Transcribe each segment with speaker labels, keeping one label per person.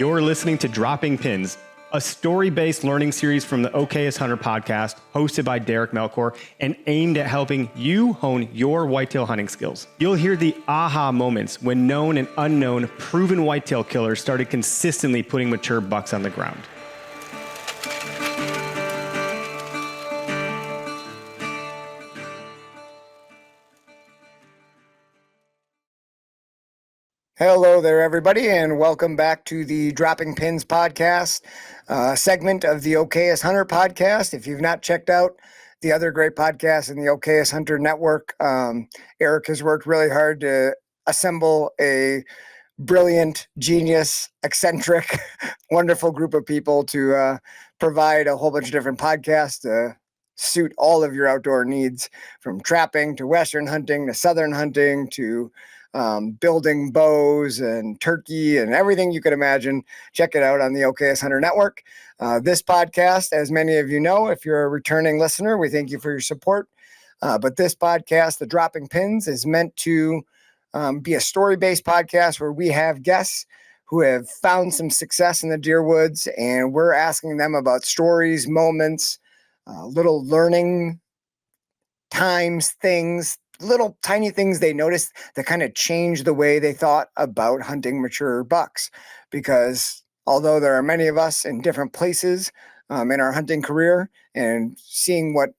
Speaker 1: You're listening to Dropping Pins, a story-based learning series from the OKS Hunter podcast, hosted by Derek Melkor, and aimed at helping you hone your whitetail hunting skills. You'll hear the aha moments when known and unknown proven whitetail killers started consistently putting mature bucks on the ground.
Speaker 2: Hello there, everybody, and welcome back to the Dropping Pins podcast, segment of the OKS Hunter podcast. If you've not checked out the other great podcasts in the OKS Hunter network, Eric has worked really hard to assemble a brilliant, genius, eccentric, wonderful group of people to provide a whole bunch of different podcasts to suit all of your outdoor needs, from trapping to Western hunting to Southern hunting to building bows and turkey and everything you could imagine. Check it out on the OKS Hunter Network. This podcast, as many of you know, if you're a returning listener, we thank you for your support. But this podcast, The Dropping Pins, is meant to be a story-based podcast where we have guests who have found some success in the deer woods, and we're asking them about stories, moments, little learning times, things, little tiny things they noticed that kind of changed the way they thought about hunting mature bucks. Because although there are many of us in different places in our hunting career, and seeing what,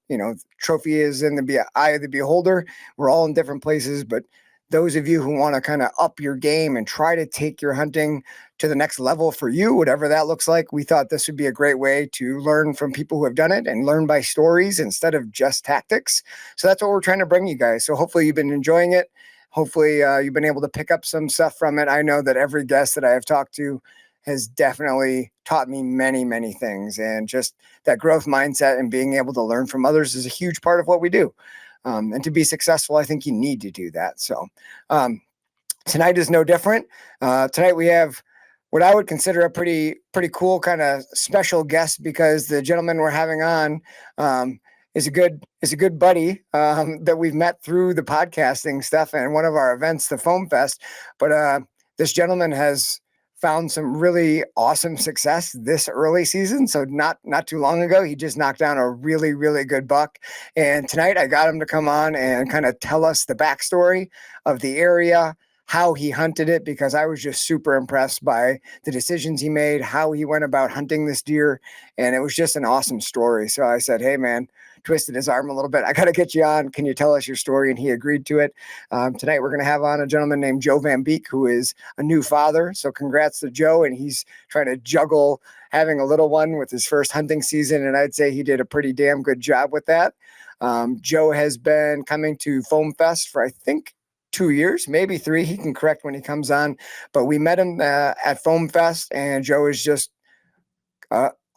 Speaker 2: trophy is in the eye of the beholder, we're all in different places. But those of you who want to kind of up your game and try to take your hunting to the next level for you, whatever that looks like, we thought this would be a great way to learn from people who have done it and learn by stories instead of just tactics. So that's what we're trying to bring you guys. So hopefully you've been enjoying it. Hopefully you've been able to pick up some stuff from it. I know that every guest that I have talked to has definitely taught me many, many things. And just that growth mindset and being able to learn from others is a huge part of what we do. And to be successful, I think you need to do that. So tonight is no different. Tonight we have what I would consider a pretty cool kind of special guest, because the gentleman we're having on is a good buddy that we've met through the podcasting stuff and one of our events, the Foam Fest. But this gentleman has found some really awesome success this early season. So not too long ago, he just knocked down a really, really good buck. And tonight I got him to come on and kind of tell us the backstory of the area, how he hunted it, because I was just super impressed by the decisions he made, how he went about hunting this deer. And it was just an awesome story. So I said, hey man, twisted his arm a little bit, I got to get you on. Can you tell us your story? And he agreed to it. Tonight, we're going to have on a gentleman named Joe Van Beek, who is a new father. So congrats to Joe. And he's trying to juggle having a little one with his first hunting season. And I'd say he did a pretty damn good job with that. Joe has been coming to Foam Fest for, I think, 2 years, maybe 3. He can correct when he comes on. But we met him at Foam Fest, and Joe is just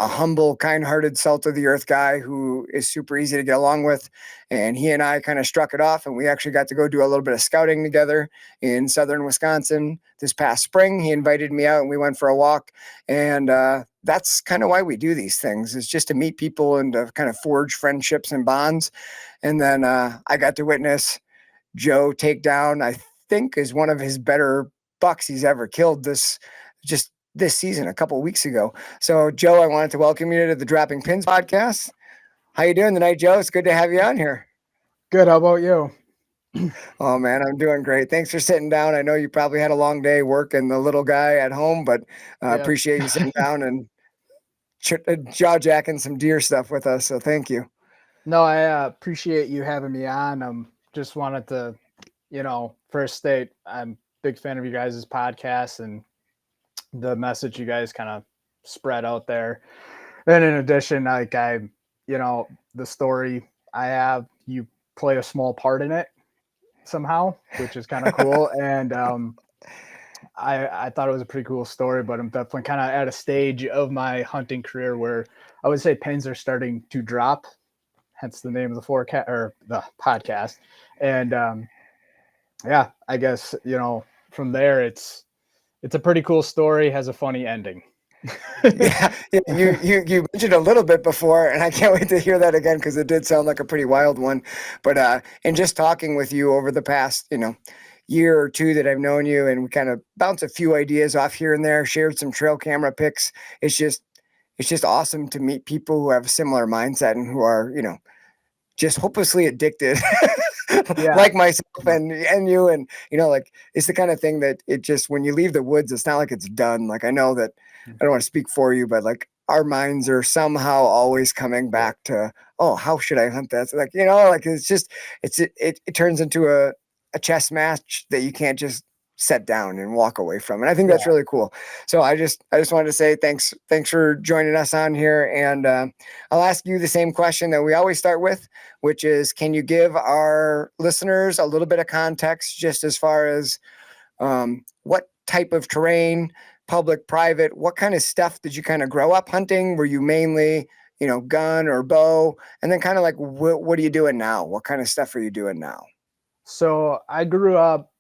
Speaker 2: a humble, kind-hearted, salt-of-the-earth guy who is super easy to get along with. And he and I kind of struck it off, and we actually got to go do a little bit of scouting together in southern Wisconsin this past spring. He invited me out, and we went for a walk. And that's kind of why we do these things, is just to meet people and to kind of forge friendships and bonds. And then I got to witness Joe take down, I think, is one of his better bucks he's ever killed this season, a couple of weeks ago. So Joe, I wanted to welcome you to the Dropping Pins podcast. How you doing tonight, Joe? It's good to have you on here.
Speaker 3: Good. How about you?
Speaker 2: Oh man, I'm doing great. Thanks for sitting down. I know you probably had a long day working the little guy at home, but appreciate you sitting down and jaw-jacking some deer stuff with us. So thank you.
Speaker 3: No, I appreciate you having me on. Just wanted to, first state I'm a big fan of you guys' podcast and the message you guys kind of spread out there. And in addition, the story I have, you play a small part in it somehow, which is kind of cool. And I thought it was a pretty cool story, but I'm definitely kind of at a stage of my hunting career where I would say pins are starting to drop, hence the name of the podcast. And I guess, from there, it's a pretty cool story, has a funny ending.
Speaker 2: Yeah, you mentioned a little bit before, and I can't wait to hear that again, because it did sound like a pretty wild one. But in just talking with you over the past, year or two that I've known you, and we kind of bounce a few ideas off here and there, shared some trail camera pics. It's just awesome to meet people who have a similar mindset and who are, just hopelessly addicted
Speaker 3: Yeah.
Speaker 2: like myself and you. And like, it's the kind of thing that it just, when you leave the woods, it's not like it's done. Like, I know that I don't want to speak for you, but like, our minds are somehow always coming back to, oh, how should I hunt that? Like, like, it's just, it turns into a chess match that you can't just set down and walk away from. And I think that's
Speaker 3: Yeah.
Speaker 2: really cool. So I just wanted to say thanks for joining us on here. And I'll ask you the same question that we always start with, which is, can you give our listeners a little bit of context just as far as what type of terrain, public, private, what kind of stuff did you kind of grow up hunting? Were you mainly, gun or bow? And then kind of like, what are you doing now? What kind of stuff are you doing now?
Speaker 3: So I grew up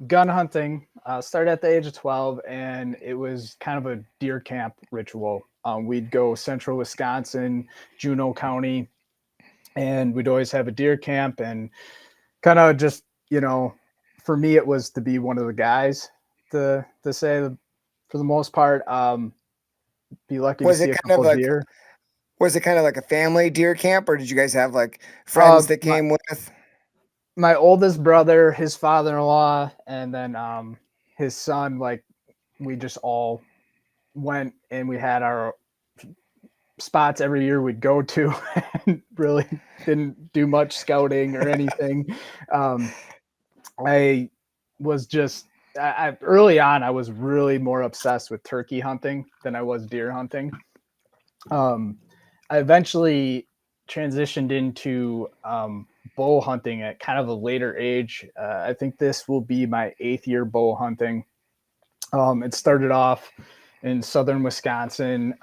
Speaker 3: gun hunting. Started at the age of 12, and it was kind of a deer camp ritual. We'd go central Wisconsin, Juneau County, and we'd always have a deer camp. And kind of just, for me, it was to be one of the guys to say, for the most part, be lucky to
Speaker 2: Was
Speaker 3: see
Speaker 2: it
Speaker 3: a
Speaker 2: kind of
Speaker 3: couple of
Speaker 2: like,
Speaker 3: deer.
Speaker 2: a family deer camp, or did you guys have like
Speaker 3: Uh,
Speaker 2: friends that
Speaker 3: my,
Speaker 2: came with?
Speaker 3: my oldest brother, his father-in-law, and then his son, like we just all went and we had our spots every year we'd go to and really didn't do much scouting or anything. Um, I was just early on, I was really more obsessed with turkey hunting than I was deer hunting. I eventually transitioned into bow hunting at kind of a later age. I think this will be my 8th year bow hunting. It started off in southern Wisconsin,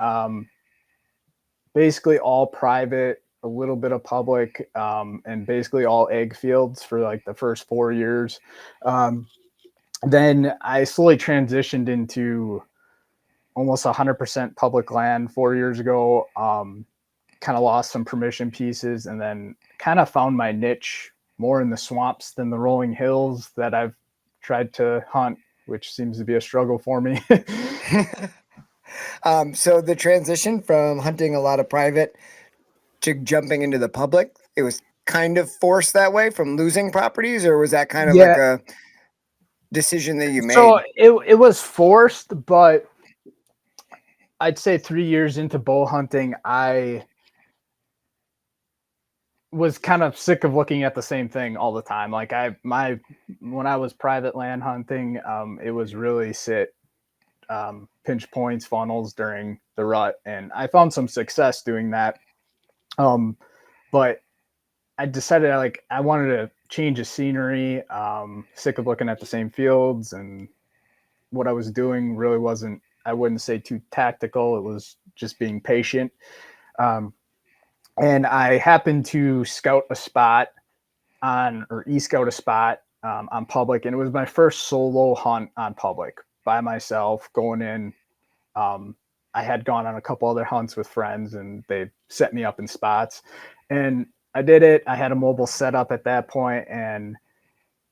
Speaker 3: basically all private, a little bit of public, and basically all egg fields for like the first 4 years. Um, then I slowly transitioned into almost 100% public land 4 years ago. Kind of lost some permission pieces, and then kind of found my niche more in the swamps than the rolling hills that I've tried to hunt, which seems to be a struggle for me.
Speaker 2: So the transition from hunting a lot of private to jumping into the public, it was kind of forced that way from losing properties, or was that kind of like
Speaker 3: Yeah.
Speaker 2: a decision that you
Speaker 3: So
Speaker 2: made?
Speaker 3: it was forced, but I'd say 3 years into bow hunting, I was kind of sick of looking at the same thing all the time. Like when I was private land hunting, it was really sit, pinch points, funnels during the rut, and I found some success doing that. But I decided I wanted to change the scenery. Sick of looking at the same fields, and what I was doing really wasn't, I wouldn't say too tactical. It was just being patient. Um, and I happened to scout a spot or e-scout a spot on public, and it was my first solo hunt on public by myself going in. Um, I had gone on a couple other hunts with friends, and they set me up in spots, and I did it. I had a mobile setup at that point, and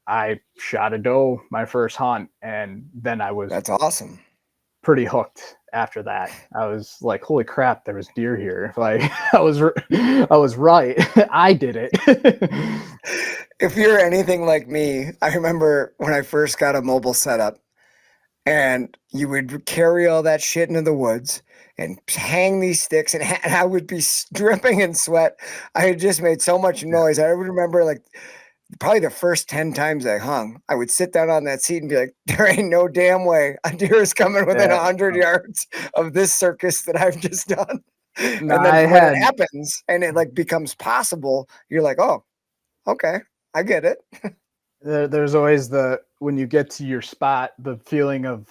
Speaker 3: I shot a doe my first hunt, and then I was
Speaker 2: That's awesome.
Speaker 3: pretty hooked after that. I was like, holy crap, there was deer here. Like I was right. I did it.
Speaker 2: If you're anything like me, I remember when I first got a mobile setup, and you would carry all that shit into the woods and hang these sticks, and I would be dripping in sweat. I had just made so much noise. I would remember like probably the first 10 times I hung, I would sit down on that seat and be like, there ain't no damn way a deer is coming within
Speaker 3: Yeah.
Speaker 2: 100 yards of this circus that I've just done.
Speaker 3: No,
Speaker 2: And then
Speaker 3: I
Speaker 2: when it
Speaker 3: had
Speaker 2: happens and it like becomes possible, you're like, oh, okay, I get it.
Speaker 3: there's always when you get to your spot, the feeling of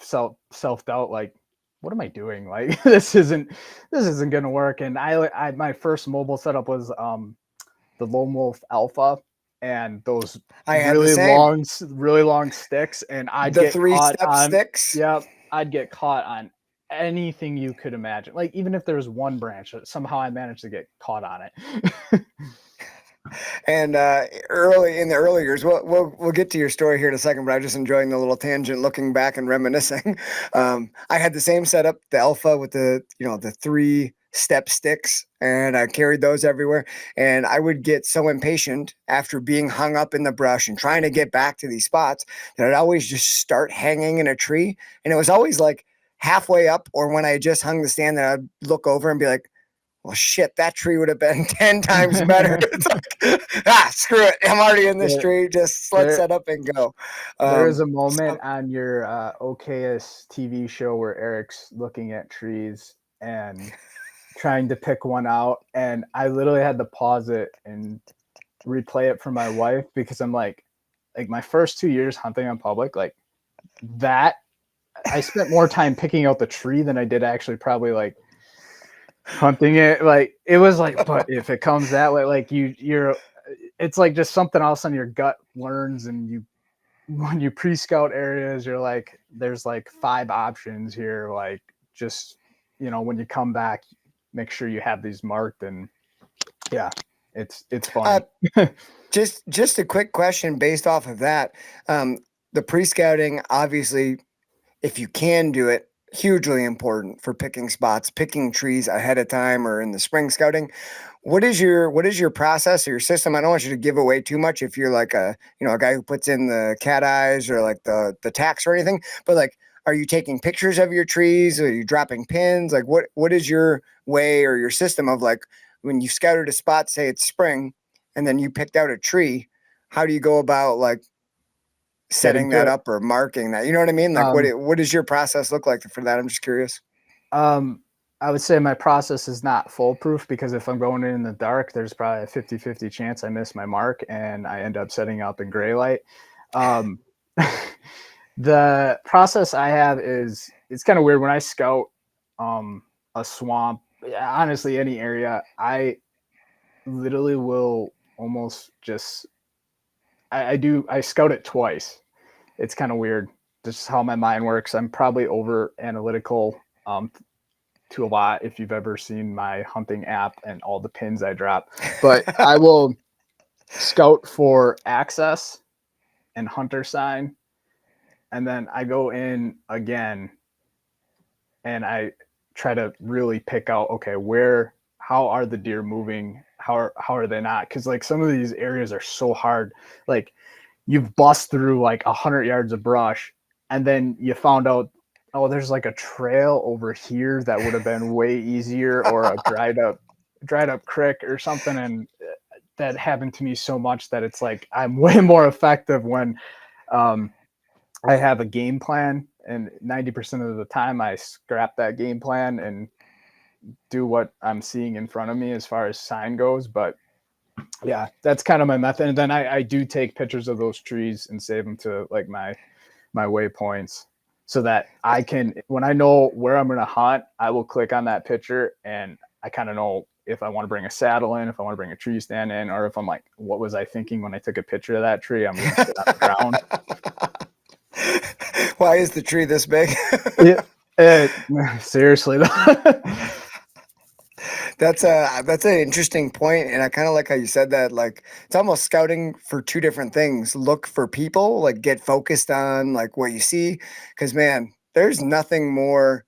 Speaker 3: self-doubt, like, what am I doing? Like this isn't gonna work. And I my first mobile setup was the Lone Wolf Alpha, and those
Speaker 2: I had the same.
Speaker 3: really long sticks, and I'd
Speaker 2: The
Speaker 3: get
Speaker 2: three
Speaker 3: caught
Speaker 2: step
Speaker 3: on,
Speaker 2: sticks.
Speaker 3: yep, I'd get caught on anything you could imagine. Like even if there was one branch, somehow I managed to get caught on it.
Speaker 2: And early in the early years, we'll get to your story here in a second, but I'm just enjoying the little tangent, looking back and reminiscing. I had the same setup, the Alpha with the the 3-step sticks, and I carried those everywhere. And I would get so impatient after being hung up in the brush and trying to get back to these spots that I'd always just start hanging in a tree, and it was always like halfway up, or when I just hung the stand, that I'd look over and be like, well, shit, that tree would have been 10 times better. It's like, screw it. I'm already in this
Speaker 3: There,
Speaker 2: tree. Just let's
Speaker 3: there,
Speaker 2: set up and go.
Speaker 3: there is a
Speaker 2: So,
Speaker 3: moment on your OKS TV show where Eric's looking at trees and trying to pick one out, and I literally had to pause it and replay it for my wife because I'm like my first 2 years hunting on public, like that, I spent more time picking out the tree than I did actually probably like hunting it. Like it was like, but if it comes that way, like you're, it's like just something else on your gut learns, and you when you pre-scout areas, you're like, there's like 5 options here. Like just when you come back, make sure you have these marked, and yeah, it's
Speaker 2: uh,
Speaker 3: funny.
Speaker 2: just a quick question based off of that. The pre-scouting, obviously, if you can do it, hugely important for picking spots, picking trees ahead of time or in the spring scouting. What is your process or your system? I don't want you to give away too much if you're like a guy who puts in the cat eyes or like the tacks or anything, but like, are you taking pictures of your trees? Are you dropping pins? Like what is your way or your system of like when you scouted a spot, say it's spring, and then you picked out a tree, how do you go about like
Speaker 3: Getting
Speaker 2: setting
Speaker 3: to
Speaker 2: that
Speaker 3: it.
Speaker 2: up or marking that? You know what I mean? Like
Speaker 3: Um,
Speaker 2: what does your process look like for that? I'm just curious.
Speaker 3: Um, I would say my process is not foolproof because if I'm going in the dark, there's probably a 50-50 chance I miss my mark and I end up setting up in gray light. Um, the process I have is it's kind of weird when I scout a swamp, honestly, any area, I literally will almost just I scout it twice. It's kind of weird. Just how my mind works. I'm probably over analytical to a lot if you've ever seen my hunting app and all the pins I drop. But I will scout for access and hunter sign, and then I go in again and I try to really pick out, okay, how are the deer moving? How are they not? Because like some of these areas are so hard. Like you've bust through like 100 yards of brush, and then you found out, oh, there's like a trail over here that would have been way easier, or a dried up creek or something. And that happened to me so much that it's like I'm way more effective when um, I have a game plan, and 90% of the time I scrap that game plan and do what I'm seeing in front of me as far as sign goes. But yeah, that's kind of my method. And then I do take pictures of those trees and save them to like my waypoints so that I can, when I know where I'm going to hunt, I will click on that picture and I kind of know if I want to bring a saddle in, if I want to bring a tree stand in, or if I'm like, what was I thinking when I took a picture of that tree? I'm going to sit on the ground.
Speaker 2: Why is the tree this big?
Speaker 3: It, seriously.
Speaker 2: That's an interesting point, and I kind of like how you said that. Like, it's almost scouting for two different things. Look for people, like get focused on like what you see, because man, there's nothing more.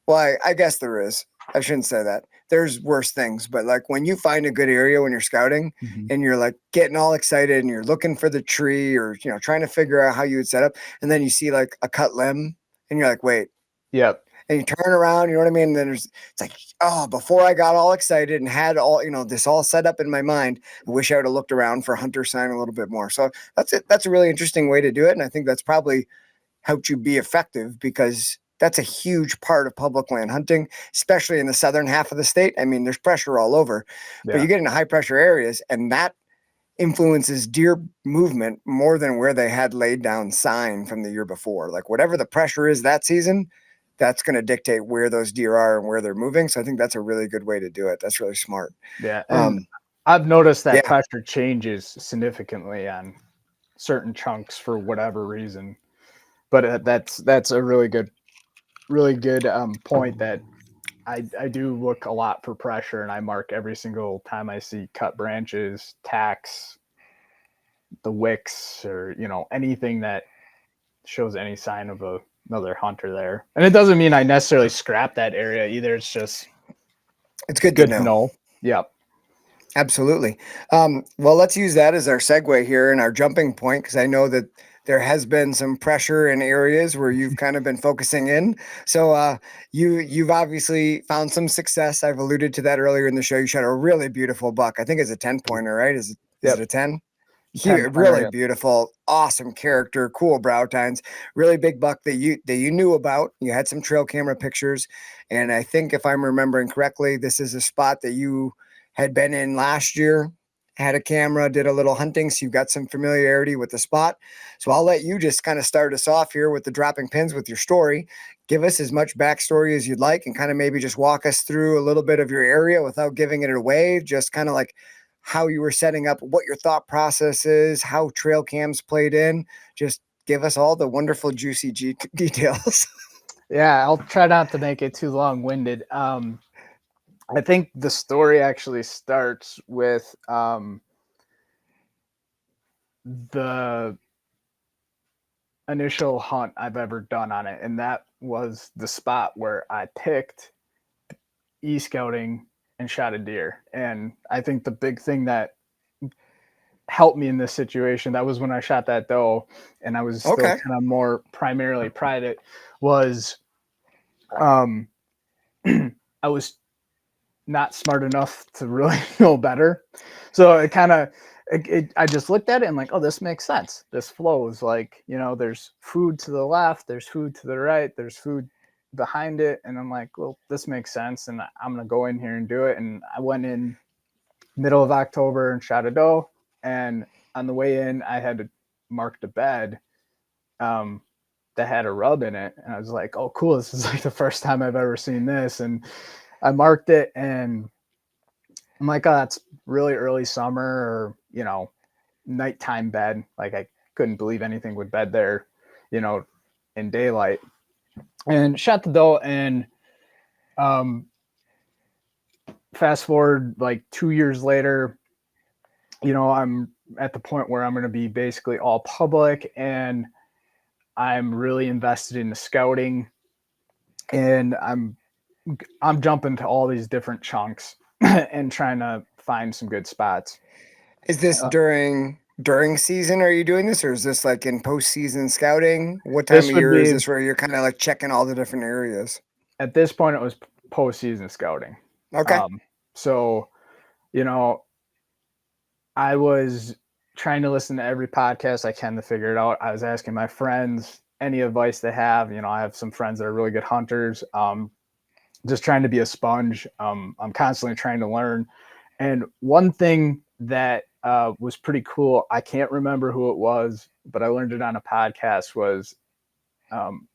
Speaker 2: Well, I guess there is. I shouldn't say that. There's worse things, but like when you find a good area when you're scouting,
Speaker 3: Mhm.
Speaker 2: and you're like getting all excited, and you're looking for the tree, or trying to figure out how you would set up, and then you see like a cut limb, and you're like, wait,
Speaker 3: Yep.
Speaker 2: and you turn around, you know what I mean? And then it's like, oh, before I got all excited and had all, this all set up in my mind, I wish I would have looked around for hunter sign a little bit more. So that's it. That's a really interesting way to do it. And I think that's probably helped you be effective because that's a huge part of public land hunting, especially in the southern half of the state. I mean, there's pressure all over, but
Speaker 3: Yeah.
Speaker 2: you get into high pressure areas and that influences deer movement more than where they had laid down sign from the year before. Like whatever the pressure is that season, that's going to dictate where those deer are and where they're moving. So I think that's a really good way to do it. That's really smart.
Speaker 3: Yeah. And
Speaker 2: Um,
Speaker 3: I've noticed that
Speaker 2: yeah.
Speaker 3: pressure changes significantly on certain chunks for whatever reason. But that's a really good point that I do look a lot for pressure, and I mark every single time I see cut branches, tacks, the wicks or, anything that shows any sign of another hunter there. And it doesn't mean I necessarily scrap that area either. It's just
Speaker 2: It's good to
Speaker 3: good to
Speaker 2: know.
Speaker 3: know. Yep.
Speaker 2: Absolutely. Well, let's use that as our segue here and our jumping point, because I know that there has been some pressure in areas where you've kind of been focusing in. So you've obviously found some success. I've alluded to that earlier in the show. You shot a really beautiful buck. I think it's a 10-pointer, right? Is it
Speaker 3: Yep.
Speaker 2: a 10?
Speaker 3: 10 pointer.
Speaker 2: Really
Speaker 3: Yep.
Speaker 2: beautiful, awesome character, cool brow tines, really big buck that you knew about. You had some trail camera pictures, and I think if I'm remembering correctly, this is a spot that you had been in last year, had a camera, did a little hunting, so you've got some familiarity with the spot. So I'll let you just kind of start us off here with the dropping pins with your story. Give us as much backstory as you'd like, and kind of maybe just walk us through a little bit of your area without giving it away. Just kind of like how you were setting up, what your thought process is, how trail cams played in. Just give us all the wonderful, juicy details.
Speaker 3: Yeah, I'll try not to make it too long-winded. I think the story actually starts with the initial hunt I've ever done on it, and that was the spot where I picked e-scouting and shot a deer. And I think the big thing that helped me in this situation, that was when I shot that doe and I was still
Speaker 2: Okay.
Speaker 3: kind of more primarily private, was um I was not smart enough to really know better. So it kind of, I just looked at it and like, oh, this makes sense. This flows like, there's food to the left, there's food to the right, there's food behind it. And I'm like, well, this makes sense. And I'm going to go in here and do it. And I went in middle of October and shot a doe. And on the way in, I had to mark the bed that had a rub in it. And I was like, oh, cool. This is like the first time I've ever seen this. And I marked it and I'm like, oh, that's really early summer or, nighttime bed. Like I couldn't believe anything would bed there, in daylight. And shot the doe and um fast forward like 2 years later, I'm at the point where I'm going to be basically all public and I'm really invested in the scouting and I'm jumping to all these different chunks and trying to find some good spots.
Speaker 2: Is this
Speaker 3: Uh,
Speaker 2: during season? Are you doing this, or is this like in postseason scouting? What time
Speaker 3: this
Speaker 2: of
Speaker 3: would
Speaker 2: year is
Speaker 3: be
Speaker 2: this where you're kind of like checking all the different areas?
Speaker 3: at this point it was postseason scouting.
Speaker 2: Okay.
Speaker 3: Um, so you know, I was trying to listen to every podcast I can to figure it out. I was asking my friends any advice they have. I have some friends that are really good hunters. Just trying to be a sponge. I'm constantly trying to learn. And one thing that was pretty cool, I can't remember who it was, but I learned it on a podcast, was um,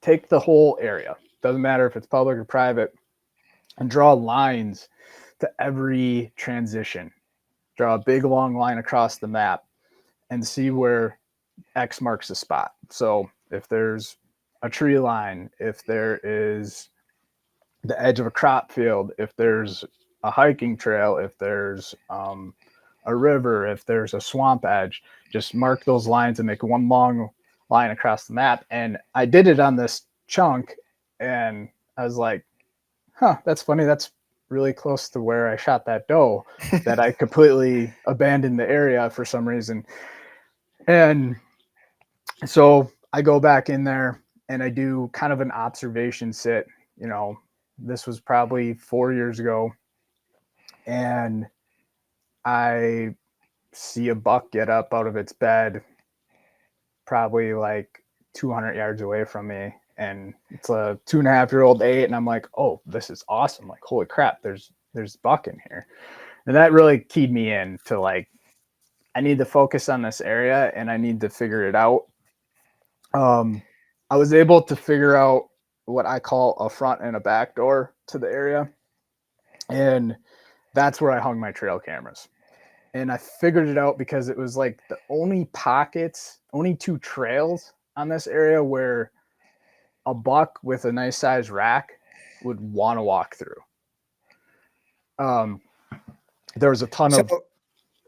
Speaker 3: take the whole area. Doesn't matter if it's public or private, and draw lines to every transition. Draw a big long line across the map and see where X marks the spot. So if there's a tree line, if there is the edge of a crop field, if there's a hiking trail, if there's a river, if there's a swamp edge, just mark those lines and make one long line across the map. And I did it on this chunk and I was like, huh, that's funny. That's really close to where I shot that doe that I completely abandoned the area for some reason. And so I go back in there and I do kind of an observation sit. This was probably 4 years ago. And I see a buck get up out of its bed, probably like 200 yards away from me. And it's a 2.5-year-old eight. And I'm like, oh, this is awesome. Like, holy crap, there's buck in here. And that really keyed me in to like, I need to focus on this area and I need to figure it out. I was able to figure out what I call a front and a back door to the area. And that's where I hung my trail cameras. And I figured it out because it was like the only two trails on this area where a buck with a nice size rack would want to walk through. There was a ton
Speaker 2: So
Speaker 3: of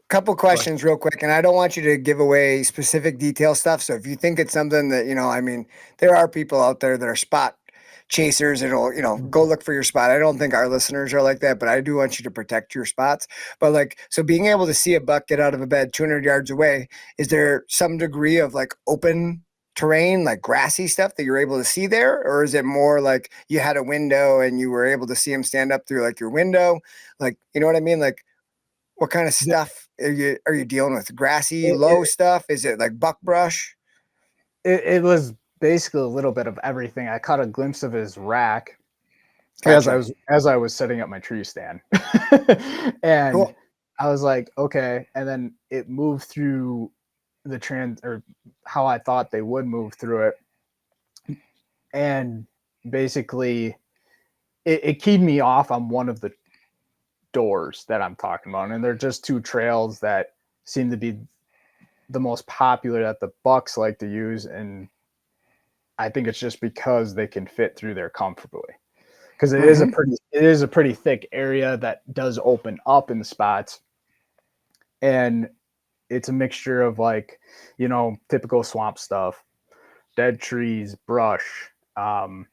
Speaker 2: Couple questions real quick, and I don't want you to give away specific detail stuff. So if you think it's something that, I mean, there are people out there that are spot chasers. It'll, go look for your spot. I don't think our listeners are like that, but I do want you to protect your spots. But like, so being able to see a buck get out of a bed 200 yards away, is there some degree of like open terrain, like grassy stuff that you're able to see there? Or is it more like you had a window and you were able to see him stand up through like your window? Like, you know what I mean? Like, what kind of stuff are you dealing with? Grassy, low stuff? Is it like buckbrush?
Speaker 3: It was basically a little bit of everything. I caught a glimpse of his rack
Speaker 2: Gotcha.
Speaker 3: as I was setting up my tree stand. And
Speaker 2: Cool.
Speaker 3: I was like, okay. And then it moved through or how I thought they would move through it. And basically it keyed me off on one of the doors that I'm talking about. And they're just two trails that seem to be the most popular that the bucks like to use. And I think it's just because they can fit through there comfortably. Because it is a pretty thick area that does open up in the spots. And it's a mixture of like, typical swamp stuff, dead trees, brush, and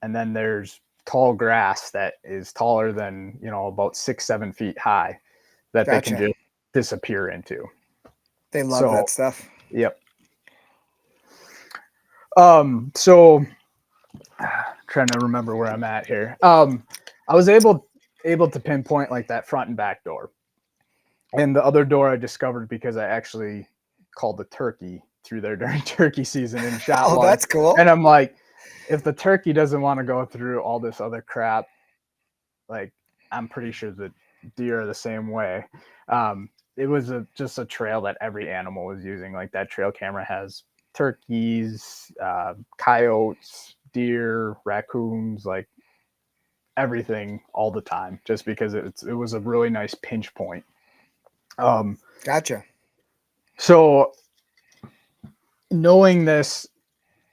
Speaker 3: then there's tall grass that is taller than about 6-7 feet high that they can
Speaker 2: Gotcha.
Speaker 3: just disappear into.
Speaker 2: They love
Speaker 3: So
Speaker 2: that stuff.
Speaker 3: yep. So trying to remember where I'm at here. I was able to pinpoint like that front and back door, and the other door I discovered because I actually called the turkey through there during turkey season and shot
Speaker 2: Oh,
Speaker 3: one.
Speaker 2: that's cool.
Speaker 3: And I'm like, if the turkey doesn't want to go through all this other crap, like I'm pretty sure the deer are the same way. It was just a trail that every animal was using. Like that trail camera has turkeys, coyotes, deer, raccoons, like everything all the time, just because it was a really nice pinch point.
Speaker 2: Gotcha.
Speaker 3: So knowing this,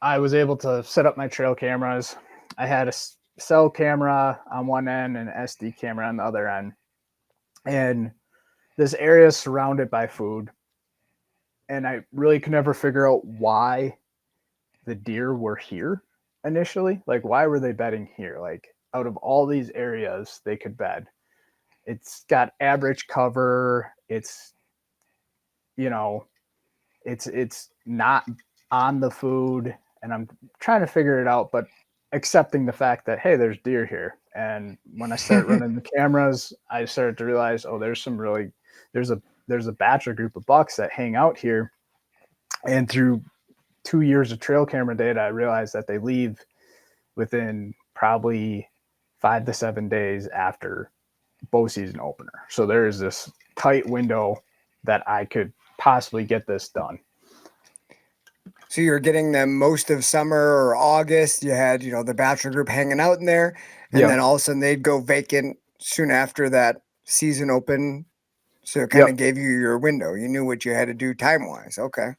Speaker 3: I was able to set up my trail cameras. I had a cell camera on one end and an SD camera on the other end. And this area is surrounded by food. And I really could never figure out why the deer were here initially. Like, why were they bedding here? Like, out of all these areas they could bed, it's got average cover. It's, it's not on the food. And I'm trying to figure it out, but accepting the fact that, hey, there's deer here. And when I start running the cameras, I started to realize, oh, there's a bachelor group of bucks that hang out here. And through 2 years of trail camera data, I realized that they leave within probably 5 to 7 days after bow season opener. So there is this tight window that I could possibly get this done.
Speaker 2: So you're getting them most of summer or August. You had, the bachelor group hanging out in there, and
Speaker 3: Yep.
Speaker 2: then all of a sudden they'd go vacant soon after that season open. So it kind of
Speaker 3: Yep.
Speaker 2: gave you your window. You knew what you had to do time wise. Okay.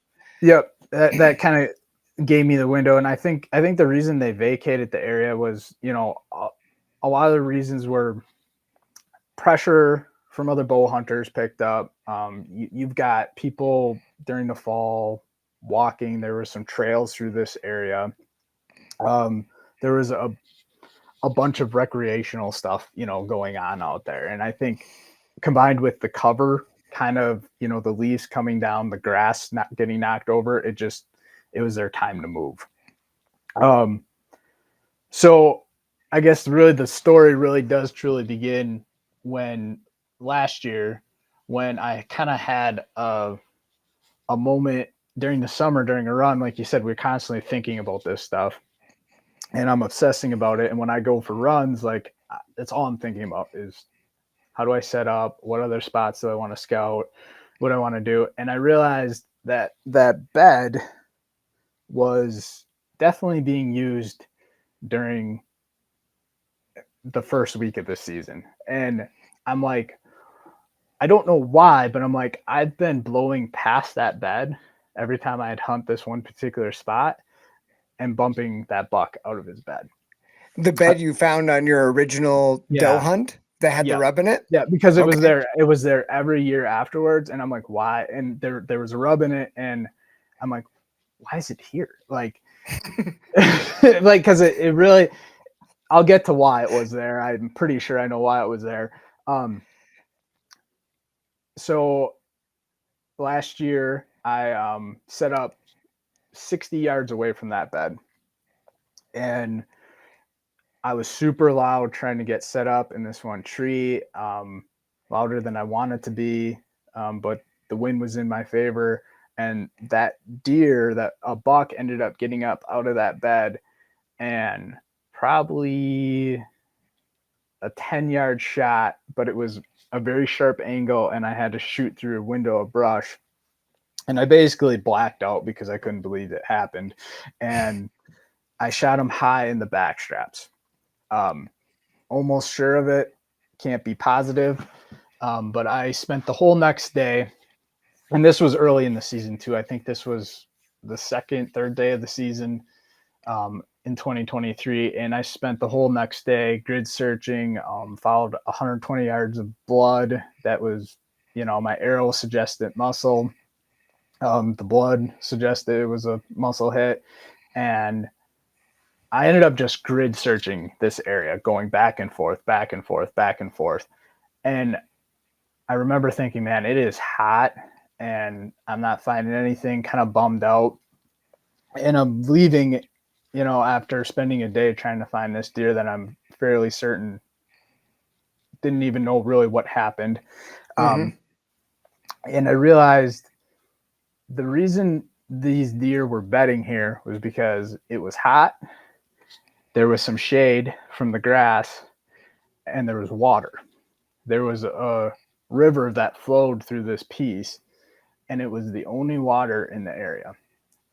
Speaker 3: Yep. That kind of gave me the window. And I think the reason they vacated the area was, a lot of the reasons were pressure from other bow hunters picked up. You've got people during the fall walking. There were some trails through this area. There was a bunch of recreational stuff, going on out there. And I think combined with the cover, kind of, the leaves coming down, the grass not getting knocked over, it was their time to move. So I guess really the story really does truly begin when last year, when I kind of had a moment during the summer, during a run. Like you said, we're constantly thinking about this stuff and I'm obsessing about it. And when I go for runs, like that's all I'm thinking about is how do I set up? What other spots do I want to scout? What do I want to do? And I realized that that bed was definitely being used during the first week of the season. And I'm like, I don't know why, but I'm like, I've been blowing past that bed every time I'd hunt this one particular spot and bumping that buck out of his bed.
Speaker 2: The bed you found on your original doe
Speaker 3: Yeah.
Speaker 2: hunt? that had the rub in it?
Speaker 3: Yeah, because it was
Speaker 2: Okay.
Speaker 3: there. It was there every year afterwards, and I'm like, why? And there was a rub in it, and I'm like, why is it here? Like, like because it really. I'll get to why it was there. I'm pretty sure I know why it was there. So last year I set up 60 yards away from that bed, and I was super loud trying to get set up in this one tree, louder than I wanted to be, but the wind was in my favor. And that deer, that a buck, ended up getting up out of that bed, and probably a 10-yard shot, but it was a very sharp angle, and I had to shoot through a window of brush. And I basically blacked out because I couldn't believe it happened. And I shot him high in the back straps. Almost sure of it, can't be positive. But I spent the whole next day, and this was early in the season too. I think this was the second, third day of the season in 2023. And I spent the whole next day grid searching, followed 120 yards of blood. That was, my arrow suggested muscle. The blood suggested it was a muscle hit. And I ended up just grid searching this area, going back and forth, back and forth, back and forth. And I remember thinking, man, it is hot and I'm not finding anything, kind of bummed out. And I'm leaving, after spending a day trying to find this deer that I'm fairly certain didn't even know really what happened. And I realized the reason these deer were bedding here was because it was hot. There was some shade from the grass, and there was water. There was a river that flowed through this piece, and it was the only water in the area.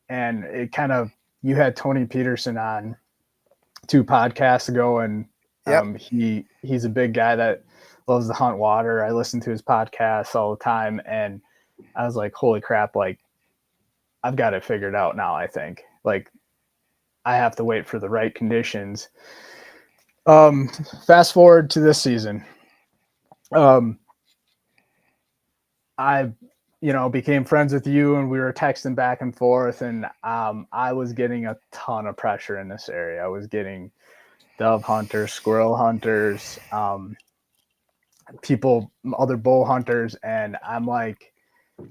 Speaker 3: And it kind of, you had Tony Peterson on 2 podcasts ago, and he's a big guy that loves to hunt water. I listen to his podcasts all the time, and I was like, holy crap, like, I've got it figured out now, I think. Like, I have to wait for the right conditions. Fast forward to this season. I, became friends with you, and we were texting back and forth, and I was getting a ton of pressure in this area. I was getting dove hunters, squirrel hunters, people, other bow hunters, and I'm like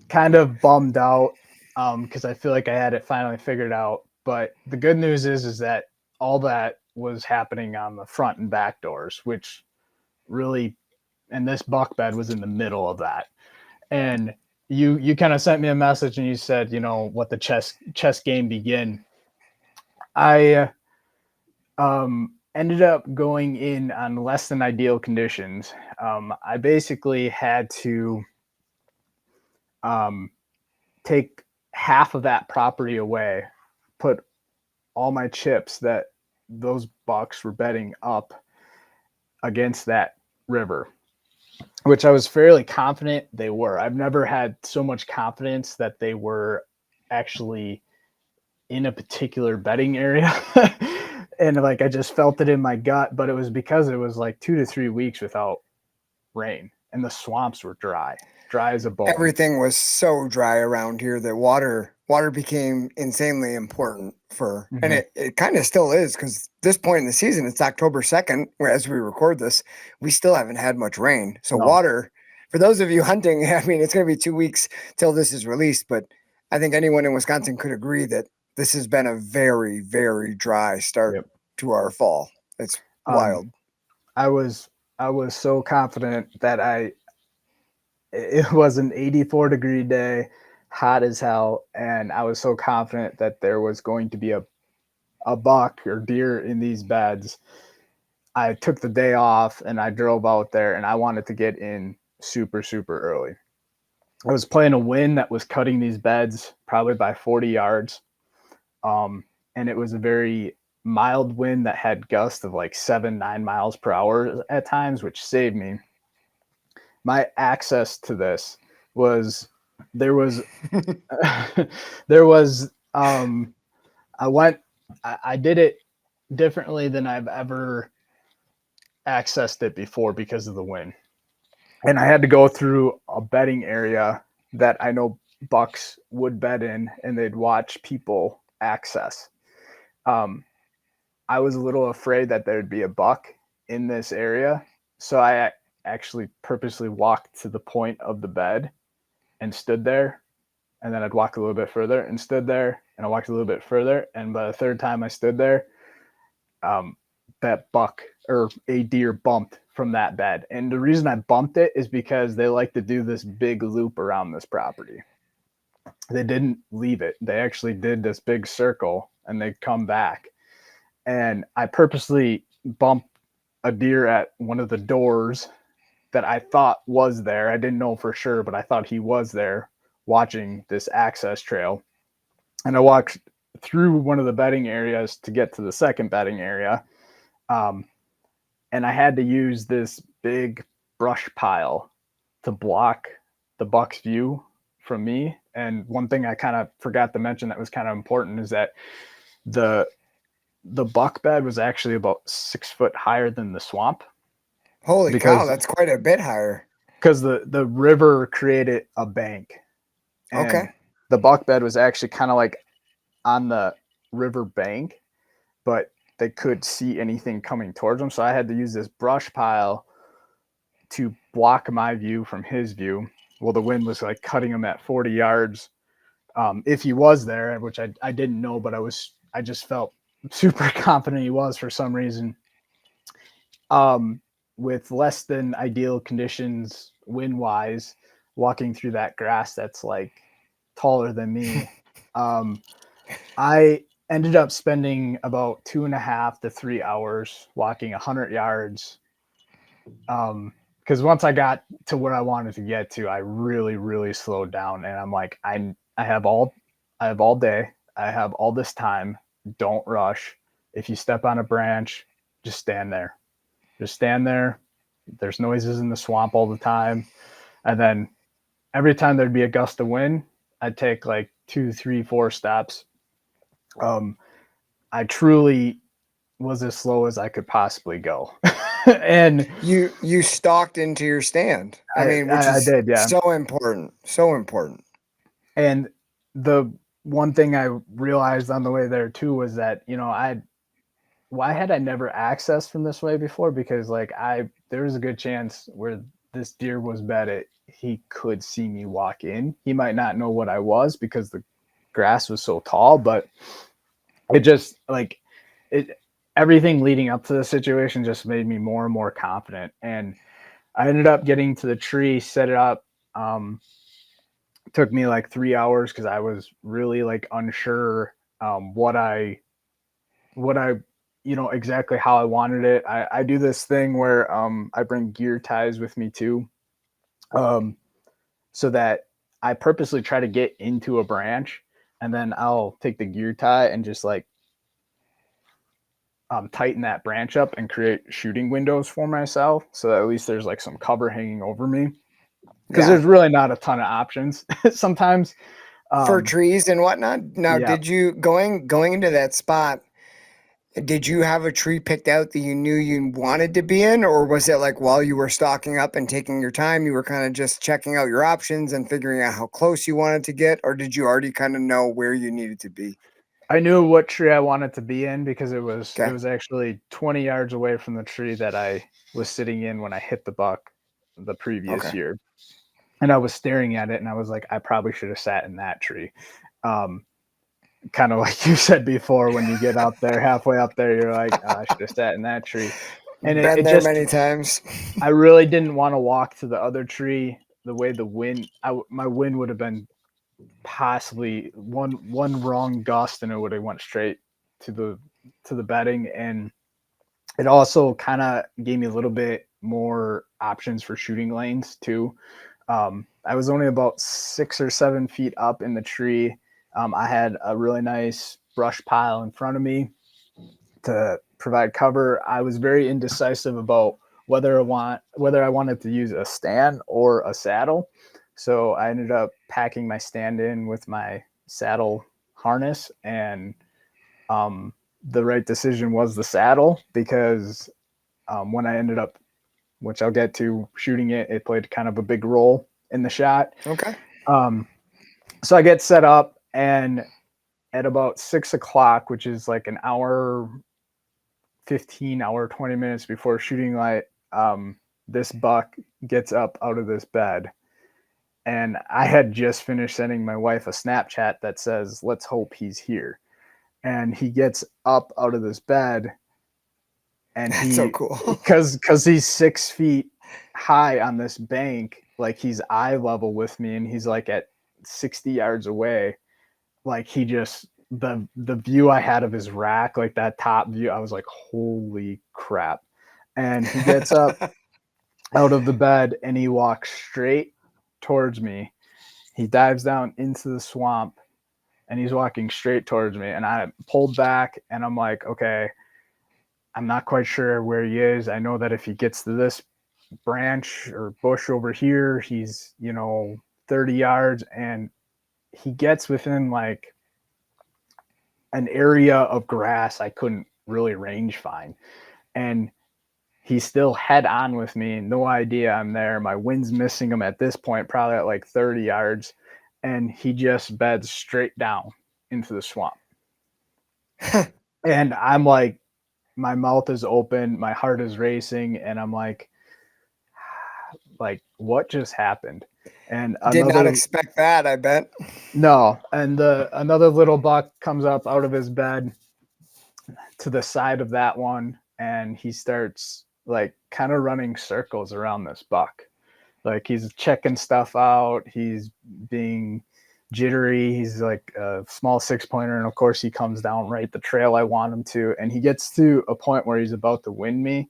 Speaker 3: kind of bummed out because I feel like I had it finally figured out. But the good news is that all that was happening on the front and back doors, which really, and this buck bed was in the middle of that. And you kind of sent me a message and you said, what the chess game begin. I ended up going in on less than ideal conditions. I basically had to take half of that property away, put all my chips that those bucks were bedding up against that river, which I was fairly confident they were. I've never had so much confidence that they were actually in a particular bedding area. And like, I just felt it in my gut, but it was because it was like 2 to 3 weeks without rain and the swamps were dry as a bone.
Speaker 2: Everything was so dry around here that water became insanely important for, and it kind of still is, because this point in the season, it's October 2nd, as we record this, we still haven't had much rain. So water, for those of you hunting, I mean, it's going to be 2 weeks till this is released, but I think anyone in Wisconsin could agree that this has been a very, very dry start to our fall. It's wild.
Speaker 3: I was so confident that it was an 84-degree day, hot as hell, and I was so confident that there was going to be a buck or deer in these beds. I took the day off and I drove out there, and I wanted to get in super, super early. I was playing a wind that was cutting these beds probably by 40 yards. And it was a very mild wind that had gusts of like 7-9 miles per hour at times, which saved me. My access to this was there was I did it differently than I've ever accessed it before because of the wind. And I had to go through a bedding area that I know bucks would bed in, and they'd watch people access. Um, I was a little afraid that there'd be a buck in this area. So I actually purposely walked to the point of the bed and stood there. And then I'd walk a little bit further and stood there. And I walked a little bit further. And by the third time I stood there, that buck or a deer bumped from that bed. And the reason I bumped it is because they like to do this big loop around this property. They didn't leave it. They actually did this big circle and they come back. And I purposely bumped a deer at one of the doors that I thought was there. I didn't know for sure, but I thought he was there watching this access trail. And I walked through one of the bedding areas to get to the second bedding area. And I had to use this big brush pile to block the buck's view from me. And one thing I kind of forgot to mention that was kind of important is that the buck bed was actually about 6 foot higher than the swamp.
Speaker 2: Holy cow, that's quite a bit higher.
Speaker 3: Because the river created a bank. And
Speaker 2: Okay.
Speaker 3: the buck bed was actually kind of like on the river bank, but they could see anything coming towards them. So I had to use this brush pile to block my view from his view. Well, the wind was like cutting him at 40 yards. If he was there, which I didn't know, but I just felt super confident he was for some reason. With less than ideal conditions wind wise, walking through that grass that's like taller than me, I ended up spending about 2.5 to 3 hours walking 100 yards. Because once I got to where I wanted to get to, I really, really slowed down, and I'm like, I have all day, I have all this time. Don't rush. If you step on a branch, just stand there. Just stand there. There's noises in the swamp all the time, and then every time there'd be a gust of wind, I'd take like 2, 3, 4 steps. I truly was as slow as I could possibly go. And
Speaker 2: you stalked into your stand. I mean, which
Speaker 3: I
Speaker 2: is
Speaker 3: did, yeah.
Speaker 2: so important. So important.
Speaker 3: And the one thing I realized on the way there too was that, why had I never accessed from this way before? Because like there was a good chance where this deer was bedded, he could see me walk in. He might not know what I was because the grass was so tall, but it just like everything leading up to the situation just made me more and more confident. And I ended up getting to the tree, set it up. Took me like 3 hours because I was really like unsure what I exactly how I wanted it. I do this thing where I bring gear ties with me too, so that I purposely try to get into a branch, and then I'll take the gear tie and just like tighten that branch up and create shooting windows for myself, so that at least there's like some cover hanging over me. Because there's really not a ton of options sometimes.
Speaker 2: For trees and whatnot. Now,
Speaker 3: Yeah.
Speaker 2: did you going into that spot? Did you have a tree picked out that you knew you wanted to be in, or was it like while you were stalking up and taking your time, you were kind of just checking out your options and figuring out how close you wanted to get, or did you already kind of know where you needed to be?
Speaker 3: I knew what tree I wanted to be in because it
Speaker 2: Okay.
Speaker 3: was actually 20 yards away from the tree that I was sitting in when I hit the buck the previous
Speaker 2: Okay.
Speaker 3: year. And I was staring at it and I was like, I probably should have sat in that tree. Kind of like you said before, when you get up there, halfway up there, you're like, oh, I should have sat in that tree. And
Speaker 2: Been
Speaker 3: it
Speaker 2: there
Speaker 3: just,
Speaker 2: many times.
Speaker 3: I really didn't want to walk to the other tree the way the wind, my wind would have been possibly one wrong gust and it would have went straight to the bedding. And it also kind of gave me a little bit more options for shooting lanes too. I was only about 6 or 7 feet up in the tree. I had a really nice brush pile in front of me to provide cover. I was very indecisive about whether I wanted to use a stand or a saddle. So I ended up packing my stand in with my saddle harness, and the right decision was the saddle, because when I ended up, which I'll get to, shooting it, it played kind of a big role in the shot.
Speaker 2: Okay.
Speaker 3: So I get set up, and at about 6 o'clock, which is like an hour 15, hour 20 minutes before shooting light, this buck gets up out of this bed. And I had just finished sending my wife a Snapchat that says, "Let's hope he's here." And he gets up out of this bed, and
Speaker 2: That's so cool.
Speaker 3: because he's 6 feet high on this bank, like he's eye level with me, and he's like at 60 yards away. Like he just, the view I had of his rack, like that top view, I was like, holy crap. And he gets up out of the bed and he walks straight towards me. He dives down into the swamp and he's walking straight towards me. And I pulled back and I'm like, okay, I'm not quite sure where he is. I know that if he gets to this branch or bush over here, he's, 30 yards. And he gets within like an area of grass I couldn't really range find. And he's still head on with me. No idea I'm there. My wind's missing him at this point, probably at like 30 yards. And he just beds straight down into the swamp. And I'm like, my mouth is open, my heart is racing, and I'm like, what just happened? And
Speaker 2: Did not expect that, I bet.
Speaker 3: No. And another little buck comes up out of his bed to the side of that one, and he starts like kind of running circles around this buck. Like he's checking stuff out, he's being jittery, he's like a small 6-pointer, and of course he comes down right the trail I want him to, and he gets to a point where he's about to wind me.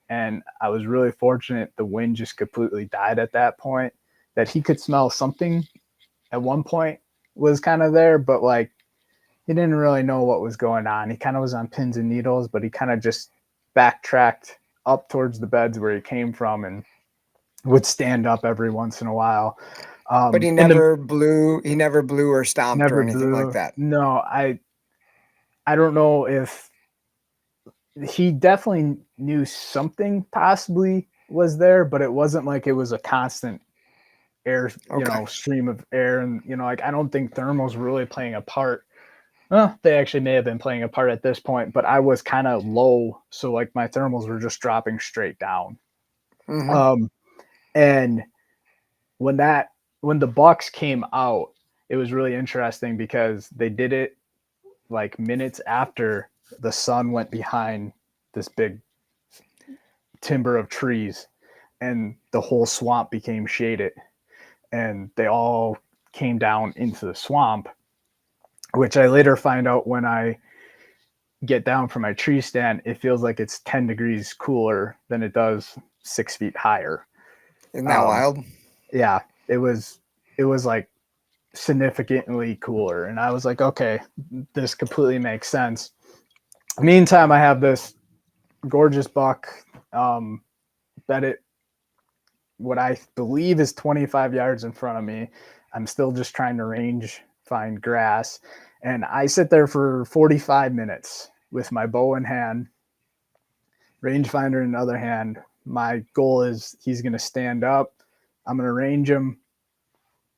Speaker 3: And I was really fortunate the wind just completely died at that point, that he could smell something at one point was kind of there, but like he didn't really know what was going on. He kind of was on pins and needles, but he kind of just backtracked up towards the beds where he came from and would stand up every once in a while.
Speaker 2: But he never blew. He never blew or stomped or anything like that.
Speaker 3: No, I don't know if he definitely knew something possibly was there, but it wasn't like it was a constant air, stream of air. And, like, I don't think thermals were really playing a part. Well, they actually may have been playing a part at this point, but I was kind of low. So like my thermals were just dropping straight down. Mm-hmm. And when the Bucks came out, it was really interesting because they did it like minutes after the sun went behind this big timber of trees and the whole swamp became shaded, and they all came down into the swamp, which I later find out when I get down from my tree stand, it feels like it's 10 degrees cooler than it does 6 feet higher.
Speaker 2: Isn't that wild?
Speaker 3: Yeah, it was like significantly cooler. And I was like, okay, this completely makes sense. Meantime, I have this gorgeous buck bedded what I believe is 25 yards in front of me. I'm still just trying to find grass. And I sit there for 45 minutes with my bow in hand, rangefinder in the other hand. My goal is he's going to stand up. I'm going to range him,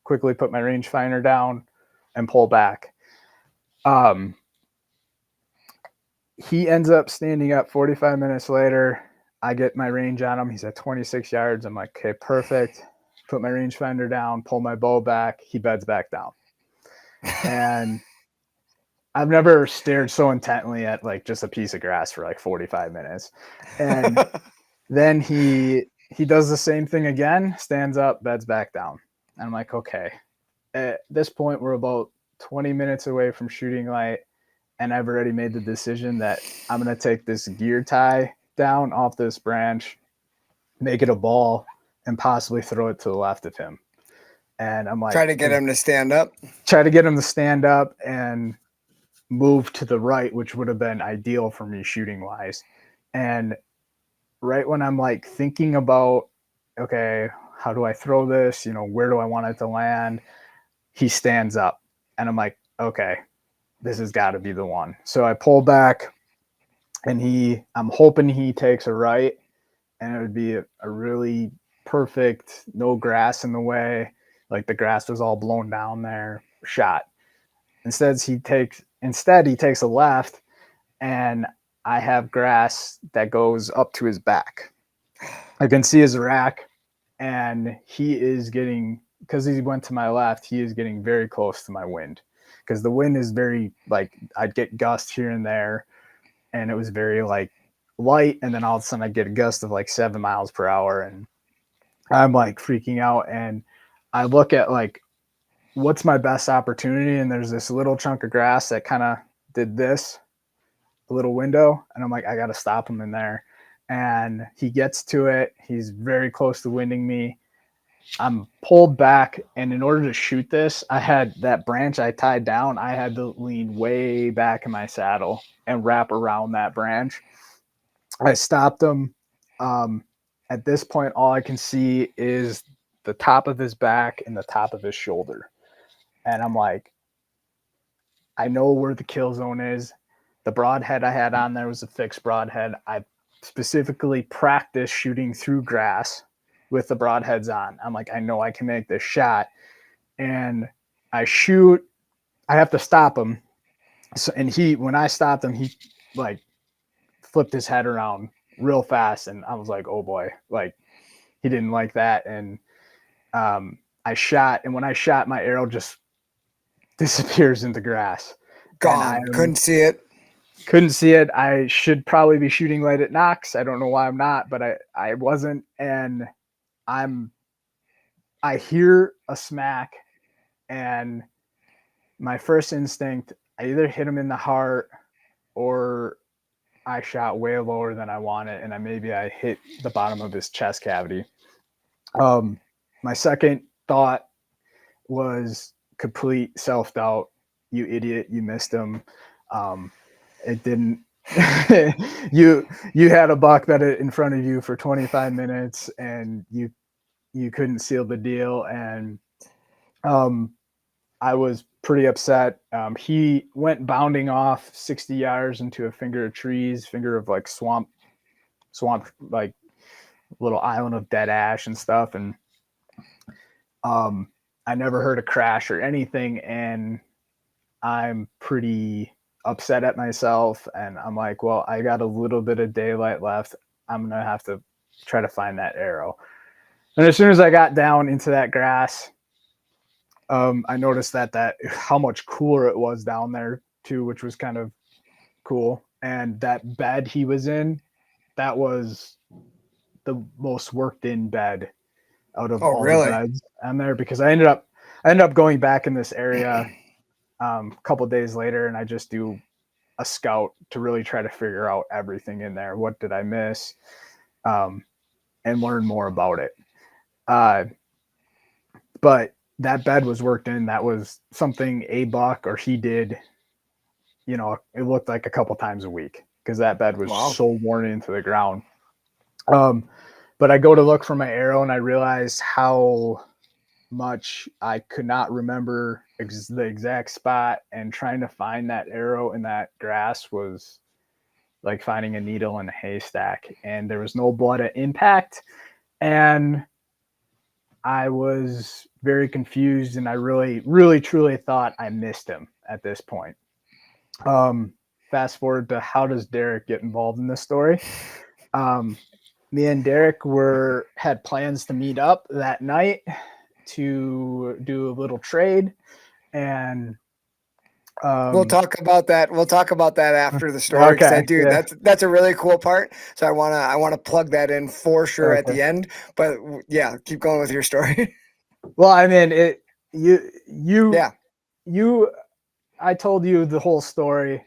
Speaker 3: quickly put my rangefinder down, and pull back. He ends up standing up 45 minutes later. I get my range on him. He's at 26 yards. I'm like, okay, perfect. Put my rangefinder down, pull my bow back. He beds back down. And I've never stared so intently at like just a piece of grass for like 45 minutes. And then he does the same thing again, stands up, beds back down. And I'm like, okay. At this point, we're about 20 minutes away from shooting light, and I've already made the decision that I'm going to take this gear tie down off this branch, make it a ball, and possibly throw it to the left of him. And I'm like,
Speaker 2: try to get him to stand up.
Speaker 3: Try to get him to stand up and move to the right, which would have been ideal for me shooting wise. And right when I'm like thinking about, okay, how do I throw this? Where do I want it to land? He stands up, and I'm like, okay, this has got to be the one. So I pull back, and I'm hoping he takes a right, and it would be a really perfect, no grass in the way, like the grass was all blown down there, shot. Instead he takes a left, and I have grass that goes up to his back. I can see his rack, and he is getting, because he went to my left, he is getting very close to my wind, because the wind is very, like, I'd get gusts here and there, and it was very like light, and then all of a sudden I'd get a gust of like 7 miles per hour, and I'm like freaking out, and I look at like what's my best opportunity, and there's this little chunk of grass that kind of did this, a little window, and I'm like, I got to stop him in there. And he gets to it. He's very close to winding me. I'm pulled back, and in order to shoot this, I had that branch I tied down. I had to lean way back in my saddle and wrap around that branch. I stopped him. Um, at this point, all I can see is the top of his back and the top of his shoulder. And I'm like, I know where the kill zone is. The broadhead I had on there was a fixed broadhead. I specifically practiced shooting through grass with the broadheads on. I'm like, I know I can make this shot. And I shoot, I have to stop him. So, and when I stopped him, he like flipped his head around real fast. And I was like, oh boy, like he didn't like that. And I shot, and when I shot, my arrow just disappears into grass. And I
Speaker 2: Gone. Couldn't see it.
Speaker 3: couldn't see it. I should probably be shooting light at Knox. I don't know why I'm not, but I wasn't. And I hear a smack, and my first instinct, I either hit him in the heart or I shot way lower than I wanted, and I hit the bottom of his chest cavity. My second thought was complete self-doubt. You idiot, you missed him. It didn't. you had a buck that in front of you for 25 minutes, and you couldn't seal the deal. And I was pretty upset. He went bounding off 60 yards into a finger of trees, finger of like swamp, like little island of dead ash and stuff. And I never heard a crash or anything, and I'm pretty upset at myself. And I'm like, well, I got a little bit of daylight left. I'm gonna have to try to find that arrow. And as soon as I got down into that grass, I noticed that how much cooler it was down there too, which was kind of cool. And that bed he was in, that was the most worked in bed out of
Speaker 2: Oh,
Speaker 3: all the
Speaker 2: really?
Speaker 3: beds on there, because I ended up going back in this area a couple days later, and I just do a scout to really try to figure out everything in there. What did I miss? And learn more about it. But that bed was worked in. That was something a buck or he did, it looked like a couple times a week, because that bed was so worn into the ground. But I go to look for my arrow, and I realized how much I could not remember the exact spot, and trying to find that arrow in that grass was like finding a needle in a haystack. And there was no blood at impact, and I was very confused, and I really, really, truly thought I missed him at this point. Fast forward to, how does Derek get involved in this story? Me and Derek had plans to meet up that night to do a little trade, and
Speaker 2: We'll talk about that. We'll talk about that after the story, because
Speaker 3: okay, yeah,
Speaker 2: that's a really cool part. So I wanna plug that in for sure at
Speaker 3: okay.
Speaker 2: the end. But yeah, keep going with your story.
Speaker 3: Well, I mean,
Speaker 2: Yeah.
Speaker 3: I told you the whole story,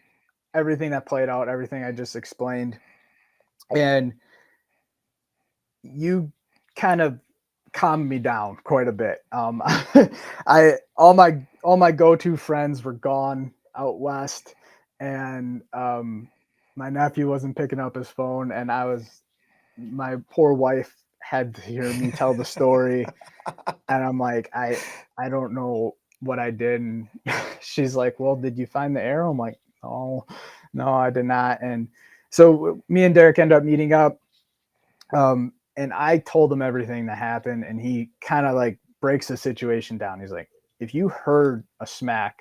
Speaker 3: everything that played out, everything I just explained, and you kind of calmed me down quite a bit. All my go-to friends were gone out west, and my nephew wasn't picking up his phone, and my poor wife had to hear me tell the story, and I'm like, I don't know what I did. And she's like, well, did you find the arrow? I'm like, no, I did not. And So me and Derek end up meeting up. And I told him everything that happened, and he kind of like breaks the situation down. He's like, if you heard a smack,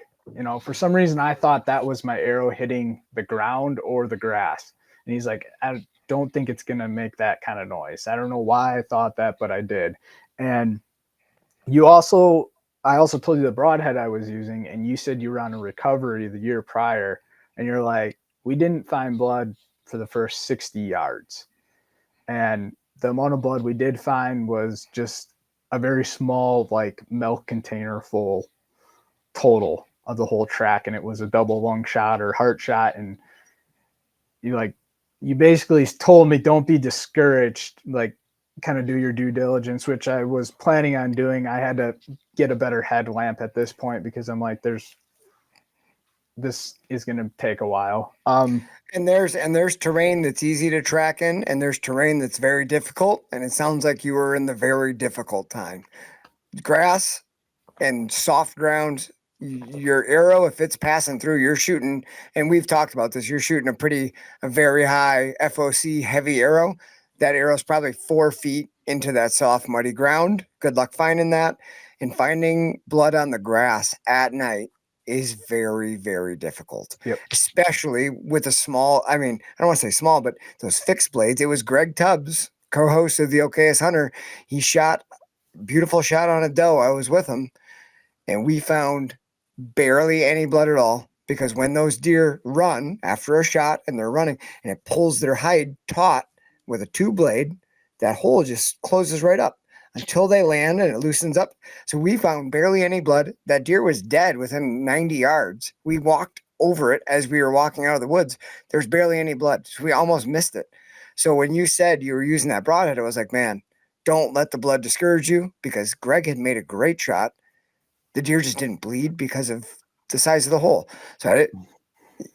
Speaker 3: for some reason I thought that was my arrow hitting the ground or the grass. And he's like, I don't think it's going to make that kind of noise. I don't know why I thought that, but I did. And I also told you the broadhead I was using, and you said you were on a recovery the year prior, and you're like, we didn't find blood for the first 60 yards. And the amount of blood we did find was just a very small, like, milk container full total of the whole track. And it was a double lung shot or heart shot. And you basically told me, don't be discouraged, like, kind of do your due diligence, which I was planning on doing. I had to get a better headlamp at this point because I'm like, this is going to take a while.
Speaker 2: And there's terrain that's easy to track in, and there's terrain that's very difficult. And it sounds like you were in the very difficult time. Grass and soft ground, your arrow, if it's passing through, you're shooting, and we've talked about this, you're shooting a very high FOC heavy arrow. That arrow's probably 4 feet into that soft, muddy ground. Good luck finding that. And finding blood on the grass at night is very, very difficult,
Speaker 3: Yep.
Speaker 2: especially with a small, I mean, I don't want to say small, but those fixed blades. It was Greg Tubbs, co-host of the OKS Hunter. He shot a beautiful shot on a doe. I was with him, and we found barely any blood at all, because when those deer run after a shot and they're running and it pulls their hide taut with a 2-blade, that hole just closes right up until they land and it loosens up. So we found barely any blood. That deer was dead within 90 yards. We walked over it as we were walking out of the woods. There's barely any blood. So we almost missed it. So when you said you were using that broadhead, I was like, man, don't let the blood discourage you, because Greg had made a great shot. The deer just didn't bleed because of the size of the hole. So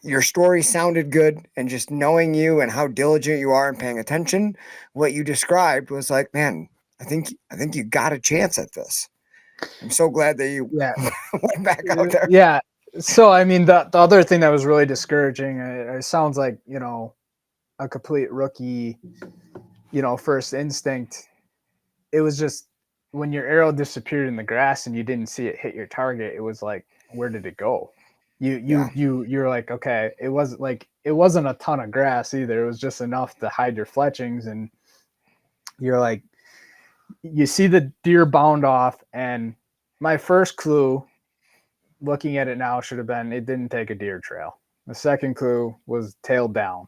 Speaker 2: your story sounded good, and just knowing you and how diligent you are and paying attention, what you described was like, man, I think you got a chance at this. I'm so glad that you
Speaker 3: Yeah.
Speaker 2: went back out there.
Speaker 3: Yeah. So, I mean, the other thing that was really discouraging, it sounds like, a complete rookie, first instinct. It was just when your arrow disappeared in the grass and you didn't see it hit your target, it was like, where did it go? You're like, okay, it wasn't a ton of grass either. It was just enough to hide your fletchings. And you're like, you see the deer bound off. And my first clue, looking at it now, should have been, it didn't take a deer trail. The second clue was tail down.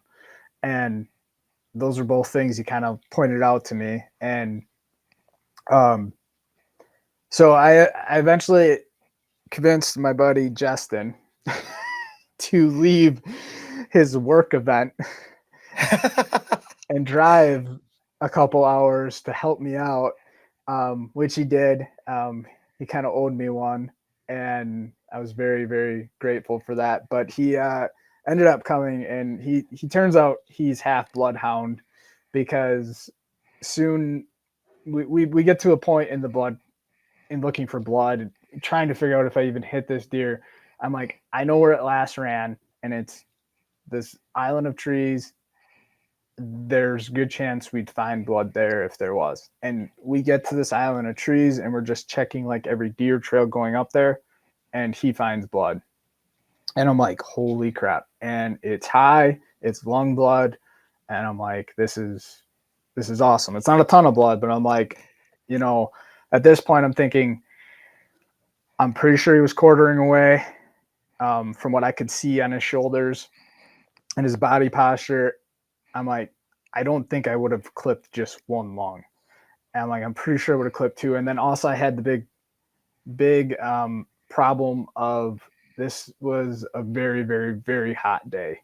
Speaker 3: And those are both things you kind of pointed out to me. And so I eventually convinced my buddy Justin to leave his work event and drive a couple hours to help me out, which he did. He kind of owed me one, and I was very, very grateful for that. But he ended up coming, and he turns out he's half bloodhound, because soon we get to a point in the blood, in looking for blood, trying to figure out if I even hit this deer. I'm like, I know where it last ran, and it's this island of trees. There's a good chance we'd find blood there if there was. And we get to this island of trees, and we're just checking like every deer trail going up there, and he finds blood. And I'm like, holy crap. And it's high, it's lung blood. And I'm like, this is awesome. It's not a ton of blood, but I'm like, at this point I'm thinking, I'm pretty sure he was quartering away, from what I could see on his shoulders and his body posture. I'm like, I don't think I would have clipped just one lung. And I'm like, I'm pretty sure I would have clipped two. And then also I had the big problem of, this was a very, very, very hot day,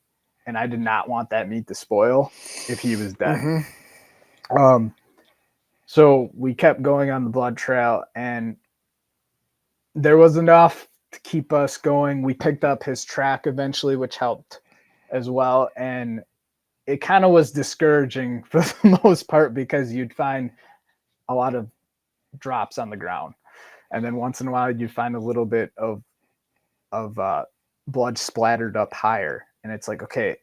Speaker 3: and I did not want that meat to spoil if he was dead.
Speaker 2: Mm-hmm.
Speaker 3: So we kept going on the blood trail, and there was enough to keep us going. We picked up his track eventually, which helped as well. And it kind of was discouraging for the most part, because you'd find a lot of drops on the ground, and then once in a while you'd find a little bit of blood splattered up higher. And it's like, okay,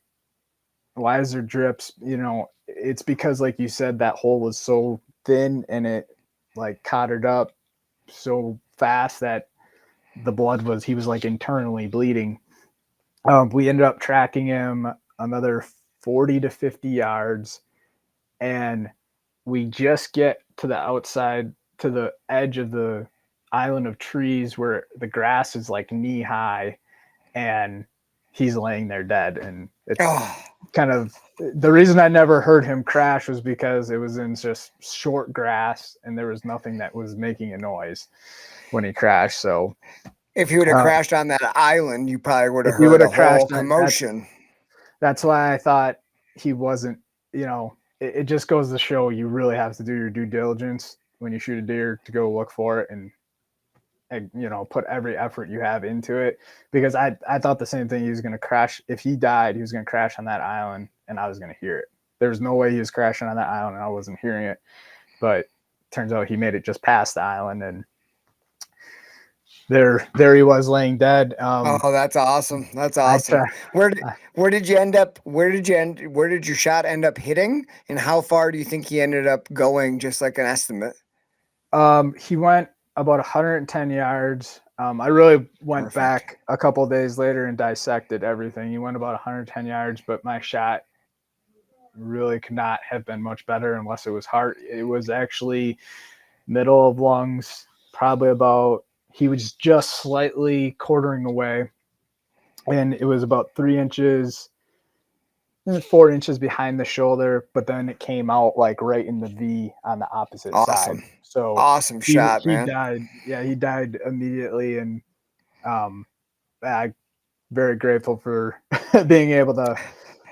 Speaker 3: why is there drips? It's because, like you said, that hole was so thin and it like cottered up so fast that he was like internally bleeding. We ended up tracking him another 40 to 50 yards, and we just get to the outside, to the edge of the island of trees where the grass is like knee high, and he's laying there dead. And it's
Speaker 2: Oh,
Speaker 3: kind of the reason I never heard him crash was because it was in just short grass and there was nothing that was making a noise when he crashed. So
Speaker 2: if he would have crashed on that island, you probably would have
Speaker 3: if he
Speaker 2: heard
Speaker 3: would
Speaker 2: a
Speaker 3: have
Speaker 2: whole
Speaker 3: crashed,
Speaker 2: commotion.
Speaker 3: that's why I thought he wasn't. It just goes to show you really have to do your due diligence when you shoot a deer to go look for it and put every effort you have into it, because I thought the same thing. He was going to crash. If he died, he was going to crash on that island and I was going to hear it. There's no way he was crashing on that island and I wasn't hearing it. But turns out he made it just past the island, and there he was laying dead.
Speaker 2: Oh, that's awesome. That's
Speaker 3: I
Speaker 2: awesome.
Speaker 3: try,
Speaker 2: Where did you end up? Where did your shot end up hitting? And how far do you think he ended up going? Just like an estimate.
Speaker 3: he went about 110 yards. I really went
Speaker 2: Perfect.
Speaker 3: back a couple of days later and dissected everything. He went about 110 yards, but my shot really could not have been much better unless it was heart. It was actually middle of lungs, probably about, he was just slightly quartering away, and it was about 3 inches, 4 inches behind the shoulder, but then it came out like right in the V on the opposite side.
Speaker 2: Awesome.
Speaker 3: So
Speaker 2: Awesome
Speaker 3: he
Speaker 2: shot,
Speaker 3: he
Speaker 2: man.
Speaker 3: died. Yeah, he died immediately, and I'm very grateful for being able to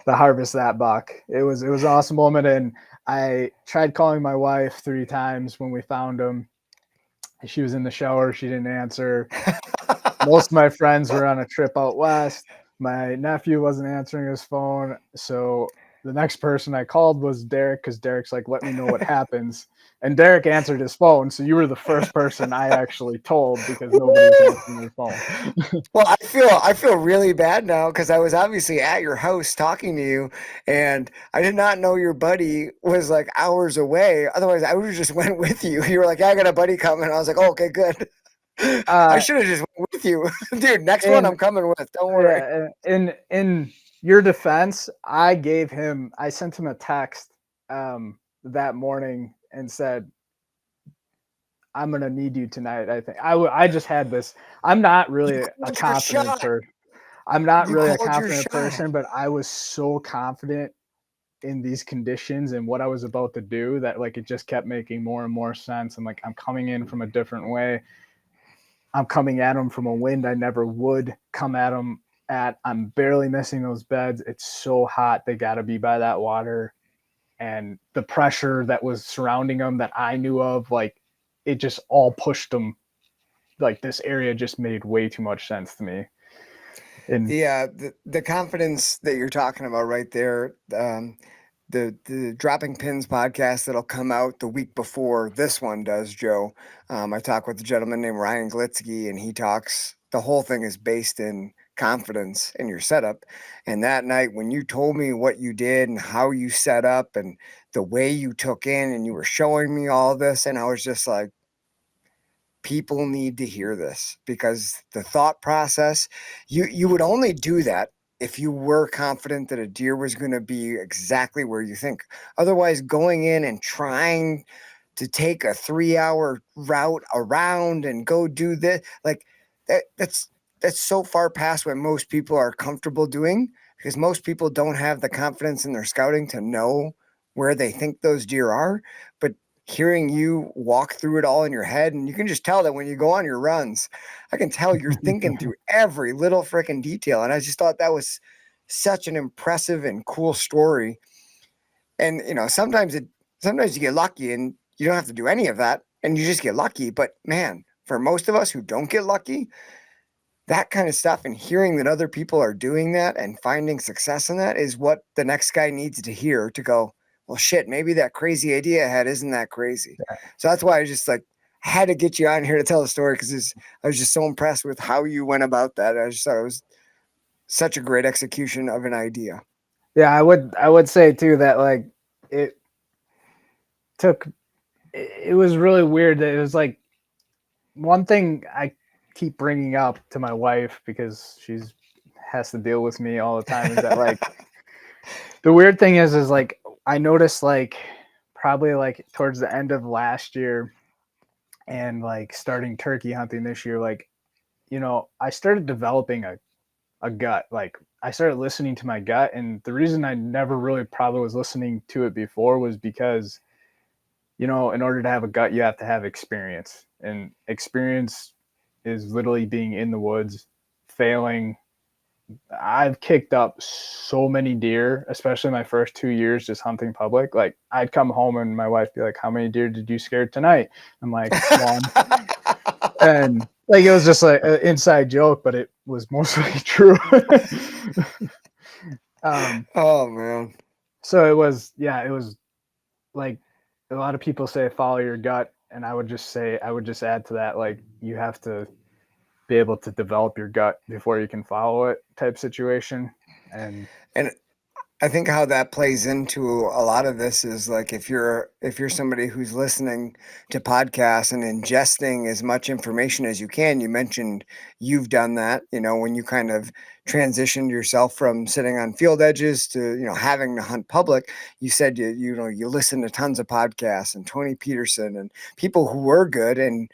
Speaker 3: harvest that buck. It was an awesome moment, and I tried calling my wife 3 times when we found him. She was in the shower. She didn't answer. Most of my friends were on a trip out west. My nephew wasn't answering his phone. So the next person I called was Derek, because Derek's like, let me know what happens. And Derek answered his phone. So you were the first person I actually told, because nobody was answering their phone.
Speaker 2: Well, I feel really bad now because I was obviously at your house talking to you, and I did not know your buddy was like hours away. Otherwise, I would have just went with you. You were like, "Yeah, I got a buddy coming." I was like, oh, "Okay, good." I
Speaker 3: Uh,
Speaker 2: should have just went with you, dude. Next one,
Speaker 3: and
Speaker 2: I'm coming with. Don't worry.
Speaker 3: yeah, in your defense, I sent him a text that morning and said, I'm gonna need you tonight. I think I just had this. I'm not
Speaker 2: You
Speaker 3: really a
Speaker 2: called your
Speaker 3: confident
Speaker 2: shot.
Speaker 3: person. I'm not
Speaker 2: You
Speaker 3: really a
Speaker 2: called your
Speaker 3: confident
Speaker 2: shot.
Speaker 3: person, but I was so confident in these conditions and what I was about to do that like it just kept making more and more sense. And like I'm coming in from a different way. I'm coming at them from a wind I never would come at them at. I'm barely missing those beds. It's so hot. They got to be by that water. And the pressure that was surrounding them that I knew of, like it just all pushed them. Like this area just made way too much sense to me. And
Speaker 2: The confidence that you're talking about right there, the Dropping Pins podcast that'll come out the week before this one does, Joe. I talk with a gentleman named Ryan Glitzky, and he talks. The whole thing is based in confidence in your setup. And that night, when you told me what you did and how you set up and the way you took in, and you were showing me all this, and I was just like, people need to hear this, because the thought process, you would only do that if you were confident that a deer was going to be exactly where you think. Otherwise, going in and trying to take a 3-hour route around and go do this, like that's so far past what most people are comfortable doing, because most people don't have the confidence in their scouting to know where they think those deer are. But hearing you walk through it all in your head, and you can just tell that when you go on your runs, I can tell you're thinking through every little freaking detail. And I just thought that was such an impressive and cool story. And sometimes you get lucky and you don't have to do any of that and you just get lucky. But man, for most of us who don't get lucky, that kind of stuff and hearing that other people are doing that and finding success in that is what the next guy needs to hear, to go, well, shit, maybe that crazy idea I had isn't that crazy. So that's why I just like had to get you on here to tell the story, because I was just so impressed with how you went about that. I just thought it was such a great execution of an idea.
Speaker 3: Yeah, I would say too that like it took it was really weird that it was like one thing I keep bringing up to my wife because she's has to deal with me all the time is that like the weird thing is like I noticed like probably like towards the end of last year and like starting turkey hunting this year, like, you know, I started developing a gut. Like I started listening to my gut. And the reason I never really probably was listening to it before was because, you know, in order to have a gut, you have to have experience. And experience is literally being in the woods, failing. I've kicked up so many deer, especially my first 2 years just hunting public. Like I'd come home and my wife would be like, "How many deer did you scare tonight?" I'm like, "One." And like it was just like an inside joke, but it was mostly true. um,
Speaker 2: Oh man.
Speaker 3: so it was, yeah, it was like a lot of people say follow your gut, and I would just add to that, like you have to be able to develop your gut before you can follow it, type situation. And
Speaker 2: And I think how that plays into a lot of this is like if you're somebody who's listening to podcasts and ingesting as much information as you can. You mentioned you've done that, when you kind of transitioned yourself from sitting on field edges to, having to hunt public. You said you listen to tons of podcasts and Tony Peterson and people who were good and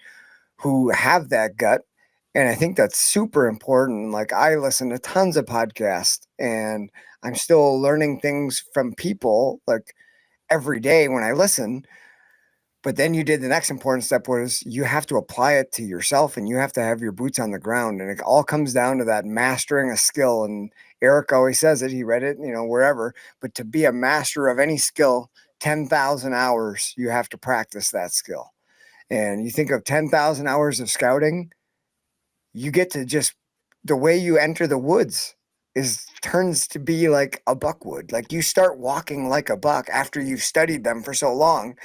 Speaker 2: who have that gut. And I think that's super important. Like I listen to tons of podcasts and I'm still learning things from people like every day when I listen. But then you did the next important step was you have to apply it to yourself and you have to have your boots on the ground. And it all comes down to that mastering a skill. And Eric always says it, he read it, wherever, but to be a master of any skill, 10,000 hours, you have to practice that skill. And you think of 10,000 hours of scouting, you get to just the way you enter the woods is turns to be like a buck would. Like you start walking like a buck after you've studied them for so long.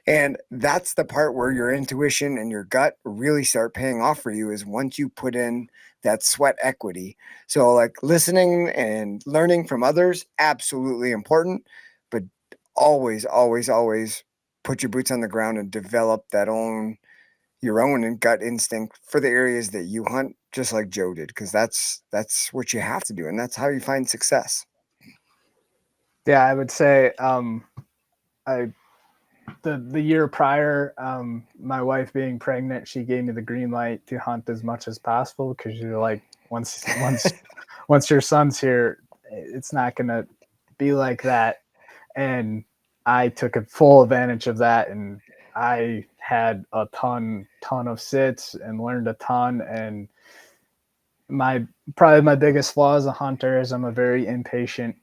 Speaker 2: And that's the part where your intuition and your gut really start paying off for you is once you put in that sweat equity. So like listening and learning from others, absolutely important, but always, always, always put your boots on the ground and develop your own and gut instinct for the areas that you hunt, just like Joe did, because that's what you have to do, and that's how you find success.
Speaker 3: yeah, I would say I the year prior, my wife being pregnant, she gave me the green light to hunt as much as possible because you're like once your son's here, it's not gonna be like that. And I took a full advantage of that, and I had a ton of sits and learned a ton. And my probably my biggest flaw as a hunter is I'm a very impatient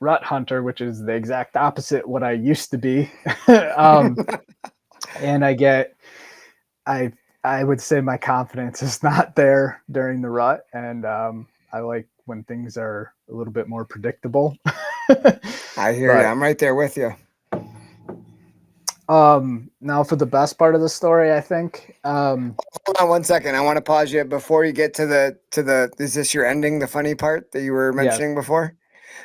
Speaker 3: rut hunter, which is the exact opposite what I used to be. um, and I I would say my confidence is not there during the rut, and I like when things are a little bit more predictable.
Speaker 2: I hear you.
Speaker 3: But
Speaker 2: I'm right there with you.
Speaker 3: now for the best part of the story, I think.
Speaker 2: Hold on one second. I want to pause you before you get to the. Is this your ending? The funny part that you were
Speaker 3: Yes.
Speaker 2: mentioning before.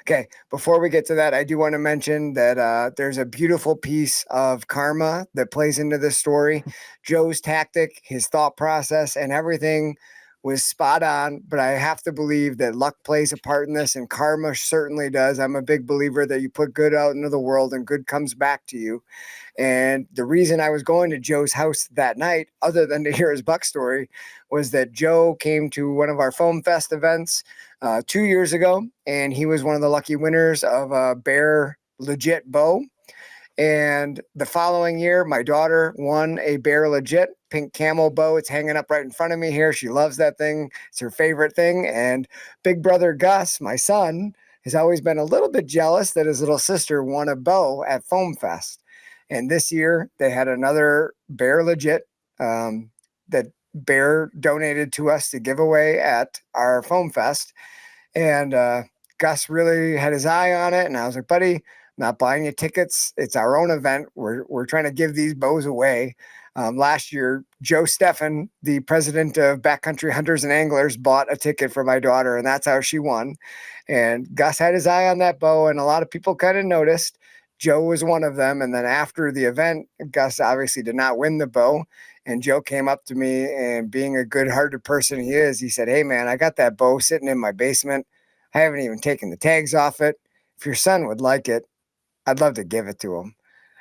Speaker 2: Okay, before we get to that, I do want to mention that there's a beautiful piece of karma that plays into this story. Joe's tactic, his thought process, and everything was spot on, but I have to believe that luck plays a part in this, and karma certainly does. I'm a big believer that you put good out into the world and good comes back to you. And the reason I was going to Joe's house that night, other than to hear his buck story, was that Joe came to one of our Foam Fest events 2 years ago, and he was one of the lucky winners of a Bear Legit bow. And the following year, my daughter won a Bear Legit pink camel bow. It's hanging up right in front of me here. She loves that thing. It's her favorite thing. And big brother Gus, my son, has always been a little bit jealous that his little sister won a bow at Foam Fest. And this year they had another Bear Legit that Bear donated to us to give away at our Foam Fest. And Gus really had his eye on it. And I was like, buddy, I'm not buying you tickets. It's our own event. We're trying to give these bows away. Last year, Joe Steffen, the president of Backcountry Hunters and Anglers, bought a ticket for my daughter, and that's how she won. And Gus had his eye on that bow, and a lot of people kind of noticed. Joe was one of them. And then after the event, Gus obviously did not win the bow. And Joe came up to me, and being a good-hearted person he is, he said, "Hey, man, I got that bow sitting in my basement. I haven't even taken the tags off it. If your son would like it, I'd love to give it to him."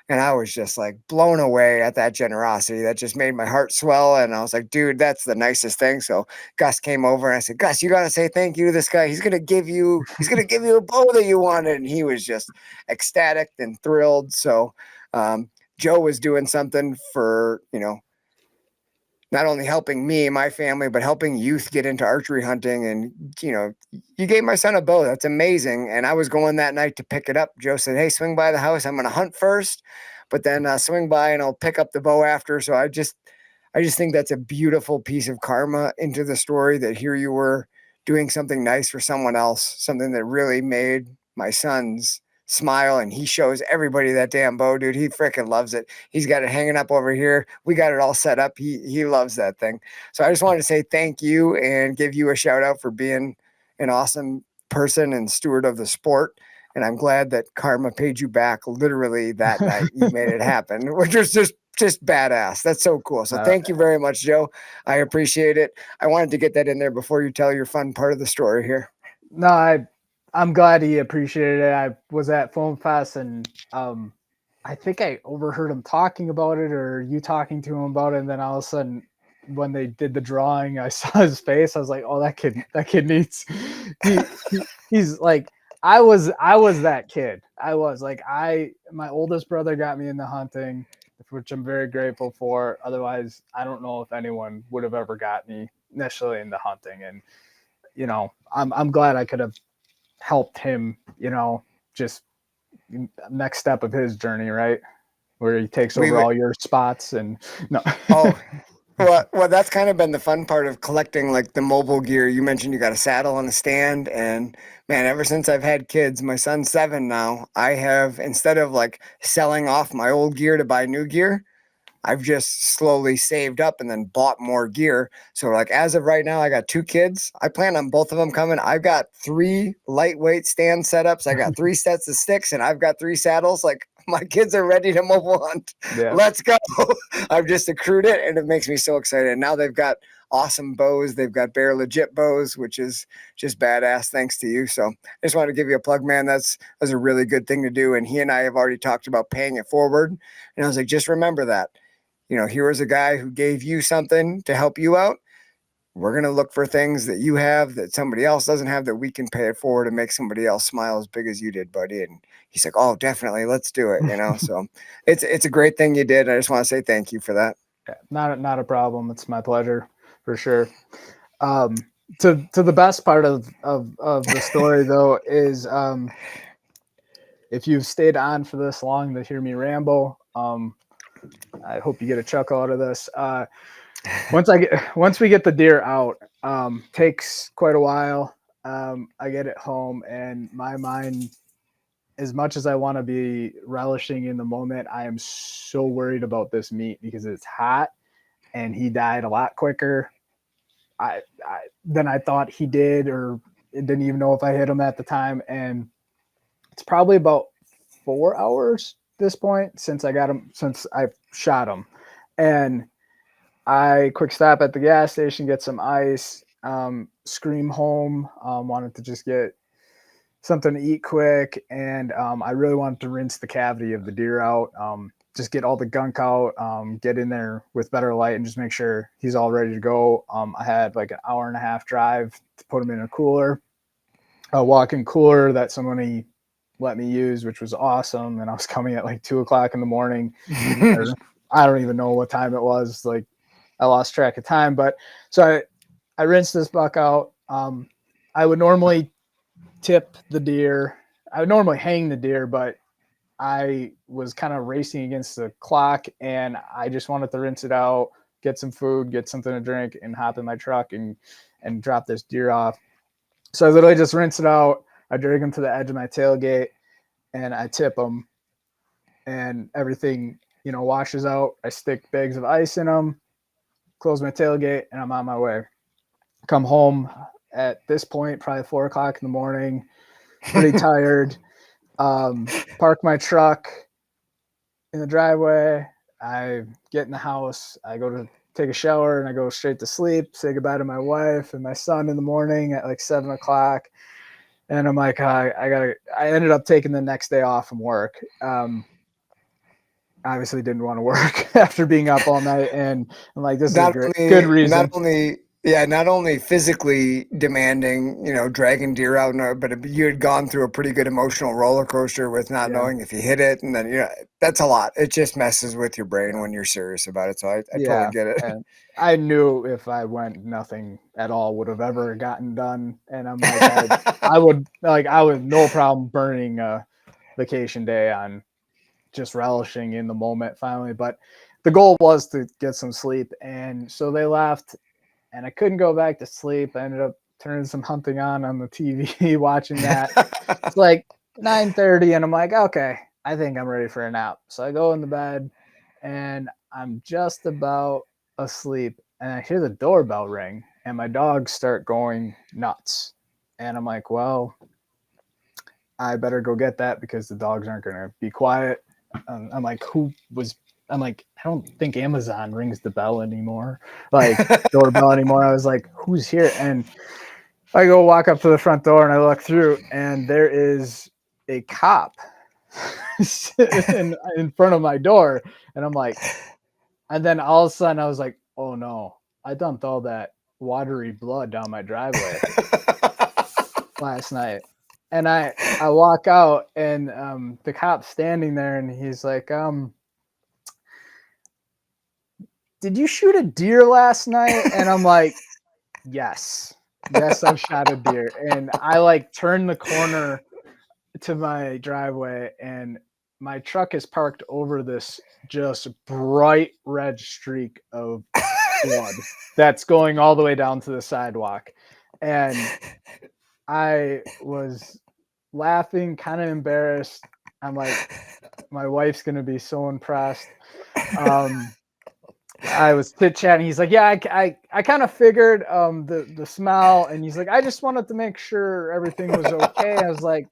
Speaker 2: And I was just like blown away at that generosity. That just made my heart swell. And I was like, dude, that's the nicest thing. So Gus came over and I said, "Gus, you got to say thank you to this guy. He's going to give you a bow that you wanted." And he was just ecstatic and thrilled. So Joe was doing something for, not only helping me, my family, but helping youth get into archery hunting. And, you gave my son a bow. That's amazing. And I was going that night to pick it up. Joe said, "Hey, swing by the house. I'm going to hunt first, but then swing by and I'll pick up the bow after." So I just think that's a beautiful piece of karma into the story, that here you were doing something nice for someone else, something that really made my son's smile. And he shows everybody that damn bow, dude. He freaking loves it. He's got it hanging up over here. We got it all set up. He loves that thing. So I just wanted to say thank you and give you a shout out for being an awesome person and steward of the sport. And I'm glad that karma paid you back literally that night. You made it happen, which was just badass. That's so cool. So thank you very much, Joe. I appreciate it. I wanted to get that in there before you tell your fun part of the story here.
Speaker 3: No, I'm glad he appreciated it. I was at Foam Fest, and I think I overheard him talking about it, or you talking to him about it, and then all of a sudden, when they did the drawing, I saw his face. I was like, "Oh, that kid needs." He's like, I was that kid. I was like, my oldest brother got me into hunting, which I'm very grateful for. Otherwise, I don't know if anyone would have ever got me initially into hunting. And I'm glad I could have helped him, just next step of his journey, right? Where he takes over all your spots and no.
Speaker 2: Oh, well, that's kind of been the fun part of collecting, like the mobile gear. You mentioned you got a saddle and a stand, and man, ever since I've had kids, my son's 7 now, I have, instead of like selling off my old gear to buy new gear, I've just slowly saved up and then bought more gear. So like as of right now, I got 2 kids. I plan on both of them coming. I've got 3 lightweight stand setups. I got 3 sets of sticks, and I've got 3 saddles. Like my kids are ready to mobile hunt.
Speaker 3: Yeah.
Speaker 2: Let's go. I've just accrued it, and it makes me so excited. And now they've got awesome bows. They've got Bear legit bows, which is just badass thanks to you. So I just wanted to give you a plug, man. That's a really good thing to do. And he and I have already talked about paying it forward. And I was like, just remember that. Here was a guy who gave you something to help you out. We're going to look for things that you have that somebody else doesn't have, that we can pay it forward and make somebody else smile as big as you did, buddy. And he's like, "Oh, definitely. Let's do it." So it's a great thing you did. I just want to say thank you for that.
Speaker 3: Yeah, not a problem. It's my pleasure for sure. To the best part of the story though is, if you've stayed on for this long to hear me ramble, I hope you get a chuckle out of this. Once we get the deer out, takes quite a while. I get it home, and my mind, as much as I want to be relishing in the moment, I am so worried about this meat because it's hot, and he died a lot quicker than I thought he did, or didn't even know if I hit him at the time. And it's probably about 4 hours at this point since I shot him. And I quick stop at the gas station, get some ice, scream home, wanted to just get something to eat quick. And I really wanted to rinse the cavity of the deer out, just get all the gunk out, get in there with better light and just make sure he's all ready to go. I had like an hour and a half drive to put him in a cooler, a walk-in cooler that somebody let me use, which was awesome. And I was coming at like 2:00 in the morning. I don't even know what time it was. Like, I lost track of time, but so I rinsed this buck out. I would normally tip the deer. I would normally hang the deer, but I was kind of racing against the clock, and I just wanted to rinse it out, get some food, get something to drink, and hop in my truck and drop this deer off. So I literally just rinse it out. I drag him to the edge of my tailgate, and I tip him, and everything washes out. I stick bags of ice in them, close my tailgate, and I'm on my way. Come home at this point, probably 4:00 in the morning, pretty tired. Park my truck in the driveway. I get in the house. I go to take a shower and I go straight to sleep, say goodbye to my wife and my son in the morning at like 7:00. And I'm like, I ended up taking the next day off from work. Obviously didn't want to work after being up all night. And I'm like, this is a good reason.
Speaker 2: Not only physically demanding, dragging deer out, but you had gone through a pretty good emotional roller coaster with not knowing if you hit it. And then, that's a lot. It just messes with your brain when you're serious about it. So I totally get it.
Speaker 3: And I knew if I went, nothing at all would have ever gotten done. And I'm like, I would no problem burning a vacation day on just relishing in the moment finally. But the goal was to get some sleep. And so they left and I couldn't go back to sleep. I ended up turning some hunting on the TV, watching that. It's like 9:30 and I'm like, okay, I think I'm ready for a nap. So I go in the bed and I'm just about asleep and I hear the doorbell ring and my dogs start going nuts. And I'm like, well, I better go get that because the dogs aren't going to be quiet. I'm like, I don't think Amazon rings the bell anymore, like doorbell anymore. I was like, who's here? And I go walk up to the front door and I look through and there is a cop in front of my door. And I'm like, and then all of a sudden I was like, oh no, I dumped all that watery blood down my driveway last night. And I walk out and the cop's standing there and he's like, did you shoot a deer last night? And I'm like, yes, I've shot a deer. And I like turned the corner to my driveway and my truck is parked over this just bright red streak of blood that's going all the way down to the sidewalk. And I was laughing, kind of embarrassed. I'm like, my wife's going to be so impressed. I was chit-chatting. He's like, yeah, I kind of figured the smell. And he's like, I just wanted to make sure everything was okay. I was like,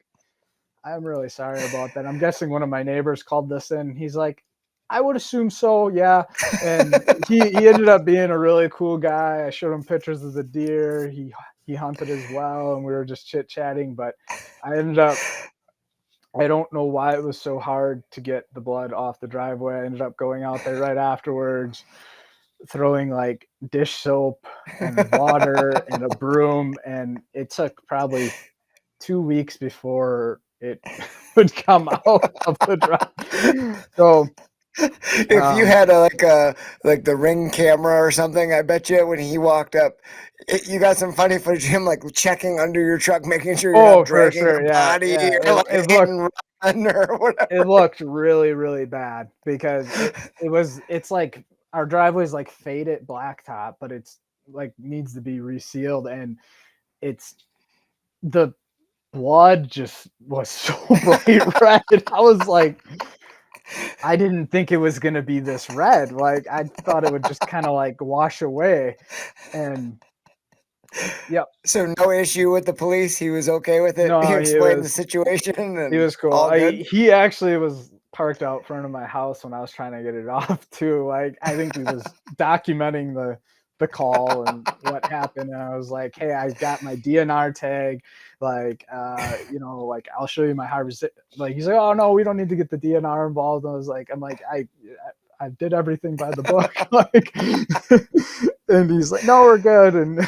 Speaker 3: I'm really sorry about that. I'm guessing one of my neighbors called this in. He's like, I would assume so, yeah. And he ended up being a really cool guy. I showed him pictures of the deer. He hunted as well, and we were just chit-chatting. But I don't know why it was so hard to get the blood off the driveway. I ended up going out there right afterwards, throwing like dish soap and water and a broom. And it took probably 2 weeks before it would come out of the drive. So
Speaker 2: if you had like the Ring camera or something, I bet you when he walked up, you got some funny footage of him like checking under your truck, making sure you're not dragging a body or like
Speaker 3: it
Speaker 2: hit and run or whatever.
Speaker 3: It looked really, really bad because it's like our driveway's like faded blacktop, but it's like needs to be resealed and it's the blood just was so bright red. I was like, I didn't think it was going to be this red. Like I thought it would just kind of like wash away. And yep.
Speaker 2: So no issue with the police. He was okay with it.
Speaker 3: No,
Speaker 2: he explained the situation. And
Speaker 3: he was cool. He actually was parked out front of my house when I was trying to get it off too. Like I think he was documenting the call and what happened. And I was like, hey, I got my DNR tag. Like, like I'll show you my harvest. Like he's like, oh no, we don't need to get the DNR involved. And I was like, I did everything by the book. Like, and he's like, no, we're good. And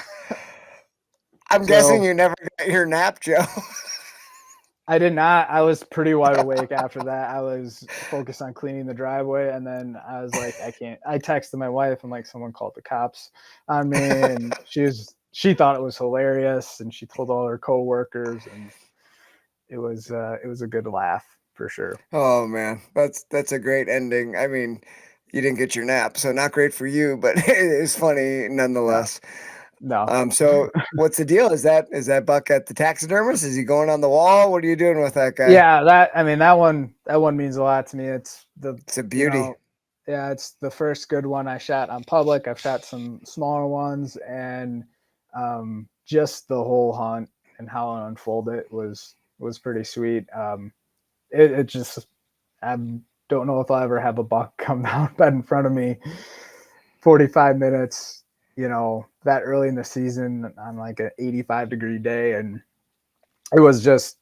Speaker 2: I'm guessing you never got your nap, Joe.
Speaker 3: I did not. I was pretty wide awake after that. I was focused on cleaning the driveway. And then I was like, I can't. I texted my wife and like someone called the cops on me. And she thought it was hilarious. And she told all her coworkers. And it was a good laugh for sure.
Speaker 2: Oh man, that's a great ending. I mean, you didn't get your nap, so not great for you, but it was funny nonetheless.
Speaker 3: No.
Speaker 2: So what's the deal? Is that buck at the taxidermist? Is he going on the wall? What are you doing with that guy?
Speaker 3: Yeah, that one means a lot to me. It's
Speaker 2: a beauty.
Speaker 3: Yeah, it's the first good one I shot on public. I've shot some smaller ones, and just the whole hunt and how it unfolded was pretty sweet. It just I don't know if I'll ever have a buck come down bed in front of me 45 minutes, that early in the season on like an 85-degree day. And it was just,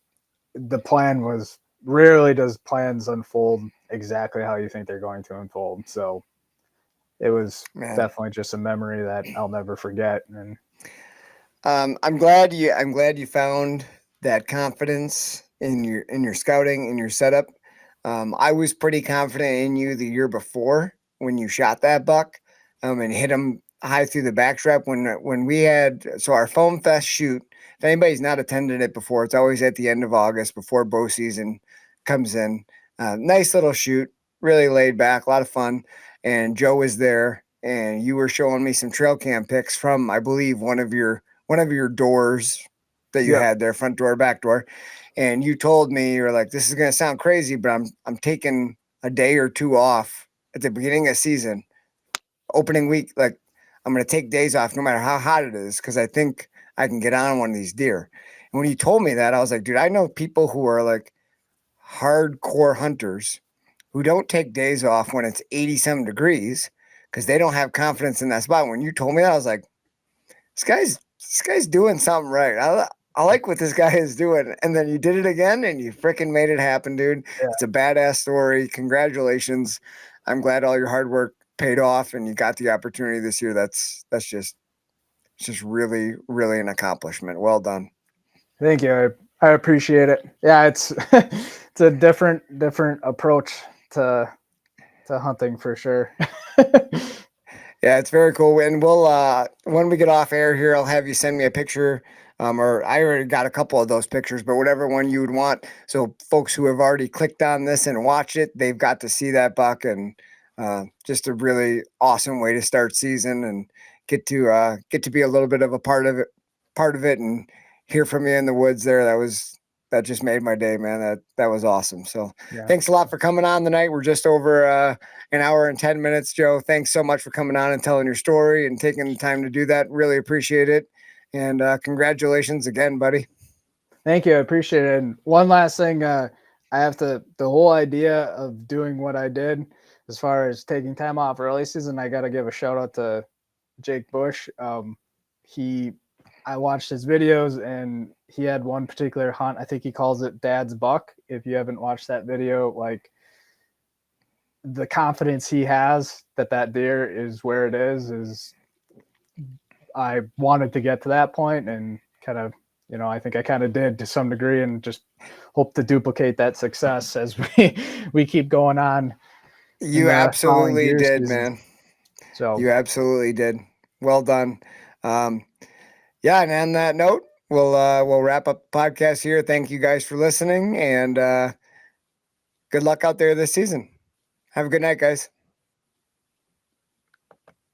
Speaker 3: the plan was, rarely does plans unfold exactly how you think they're going to unfold. So it was
Speaker 2: Man.
Speaker 3: definitely just a memory that I'll never forget. And
Speaker 2: I'm glad you found that confidence in your scouting, in your setup. I was pretty confident in you the year before when you shot that buck, and hit him high through the backstrap when we had our Foam Fest shoot. If anybody's not attended it before, it's always at the end of August before bow season comes in. Nice little shoot, really laid back, a lot of fun. And Joe was there, and you were showing me some trail cam pics from, I believe, one of your doors that you
Speaker 3: yeah,
Speaker 2: had there, front door, back door. And you told me, you're like, this is going to sound crazy, but I'm taking a day or two off at the beginning of season, opening week. Like, I'm going to take days off no matter how hot it is, because I think I can get on one of these deer. And when you told me that, I was like, dude, I know people who are like hardcore hunters who don't take days off when it's 87 degrees because they don't have confidence in that spot. When you told me that, I was like, this guy's doing something right. I like what this guy is doing. And then you did it again and you freaking made it happen, dude.
Speaker 3: yeah.
Speaker 2: It's a badass story. Congratulations. I'm glad all your hard work paid off and you got the opportunity this year. That's just really, really an accomplishment. Well done.
Speaker 3: Thank you. I appreciate it. Yeah, it's it's a different approach to hunting for sure.
Speaker 2: Yeah, it's very cool. And we'll when we get off air here, I'll have you send me a picture. Or I already got a couple of those pictures, but whatever one you would want. So folks who have already clicked on this and watched it, they've got to see that buck, and just a really awesome way to start season and get to be a little bit of a part of it, and hear from you in the woods there. That just made my day, man. That was awesome. So
Speaker 3: Yeah.
Speaker 2: thanks a lot for coming on tonight. We're just over an hour and 10 minutes, Joe. Thanks so much for coming on and telling your story and taking the time to do that. Really appreciate it. And congratulations again, buddy.
Speaker 3: Thank you. I appreciate it. And one last thing, I have the whole idea of doing what I did as far as taking time off early season. I got to give a shout out to Jake Bush. I watched his videos and he had one particular hunt. I think he calls it Dad's Buck. If you haven't watched that video, like the confidence he has that deer is where it is I wanted to get to that point and kind of, I think I kind of did to some degree, and just hope to duplicate that success as we keep going on.
Speaker 2: You absolutely did,
Speaker 3: Seasons.
Speaker 2: man.
Speaker 3: So
Speaker 2: You absolutely did. Well done. Yeah, and on that note, we'll wrap up the podcast here. Thank you guys for listening, and good luck out there this season. Have a good night, guys.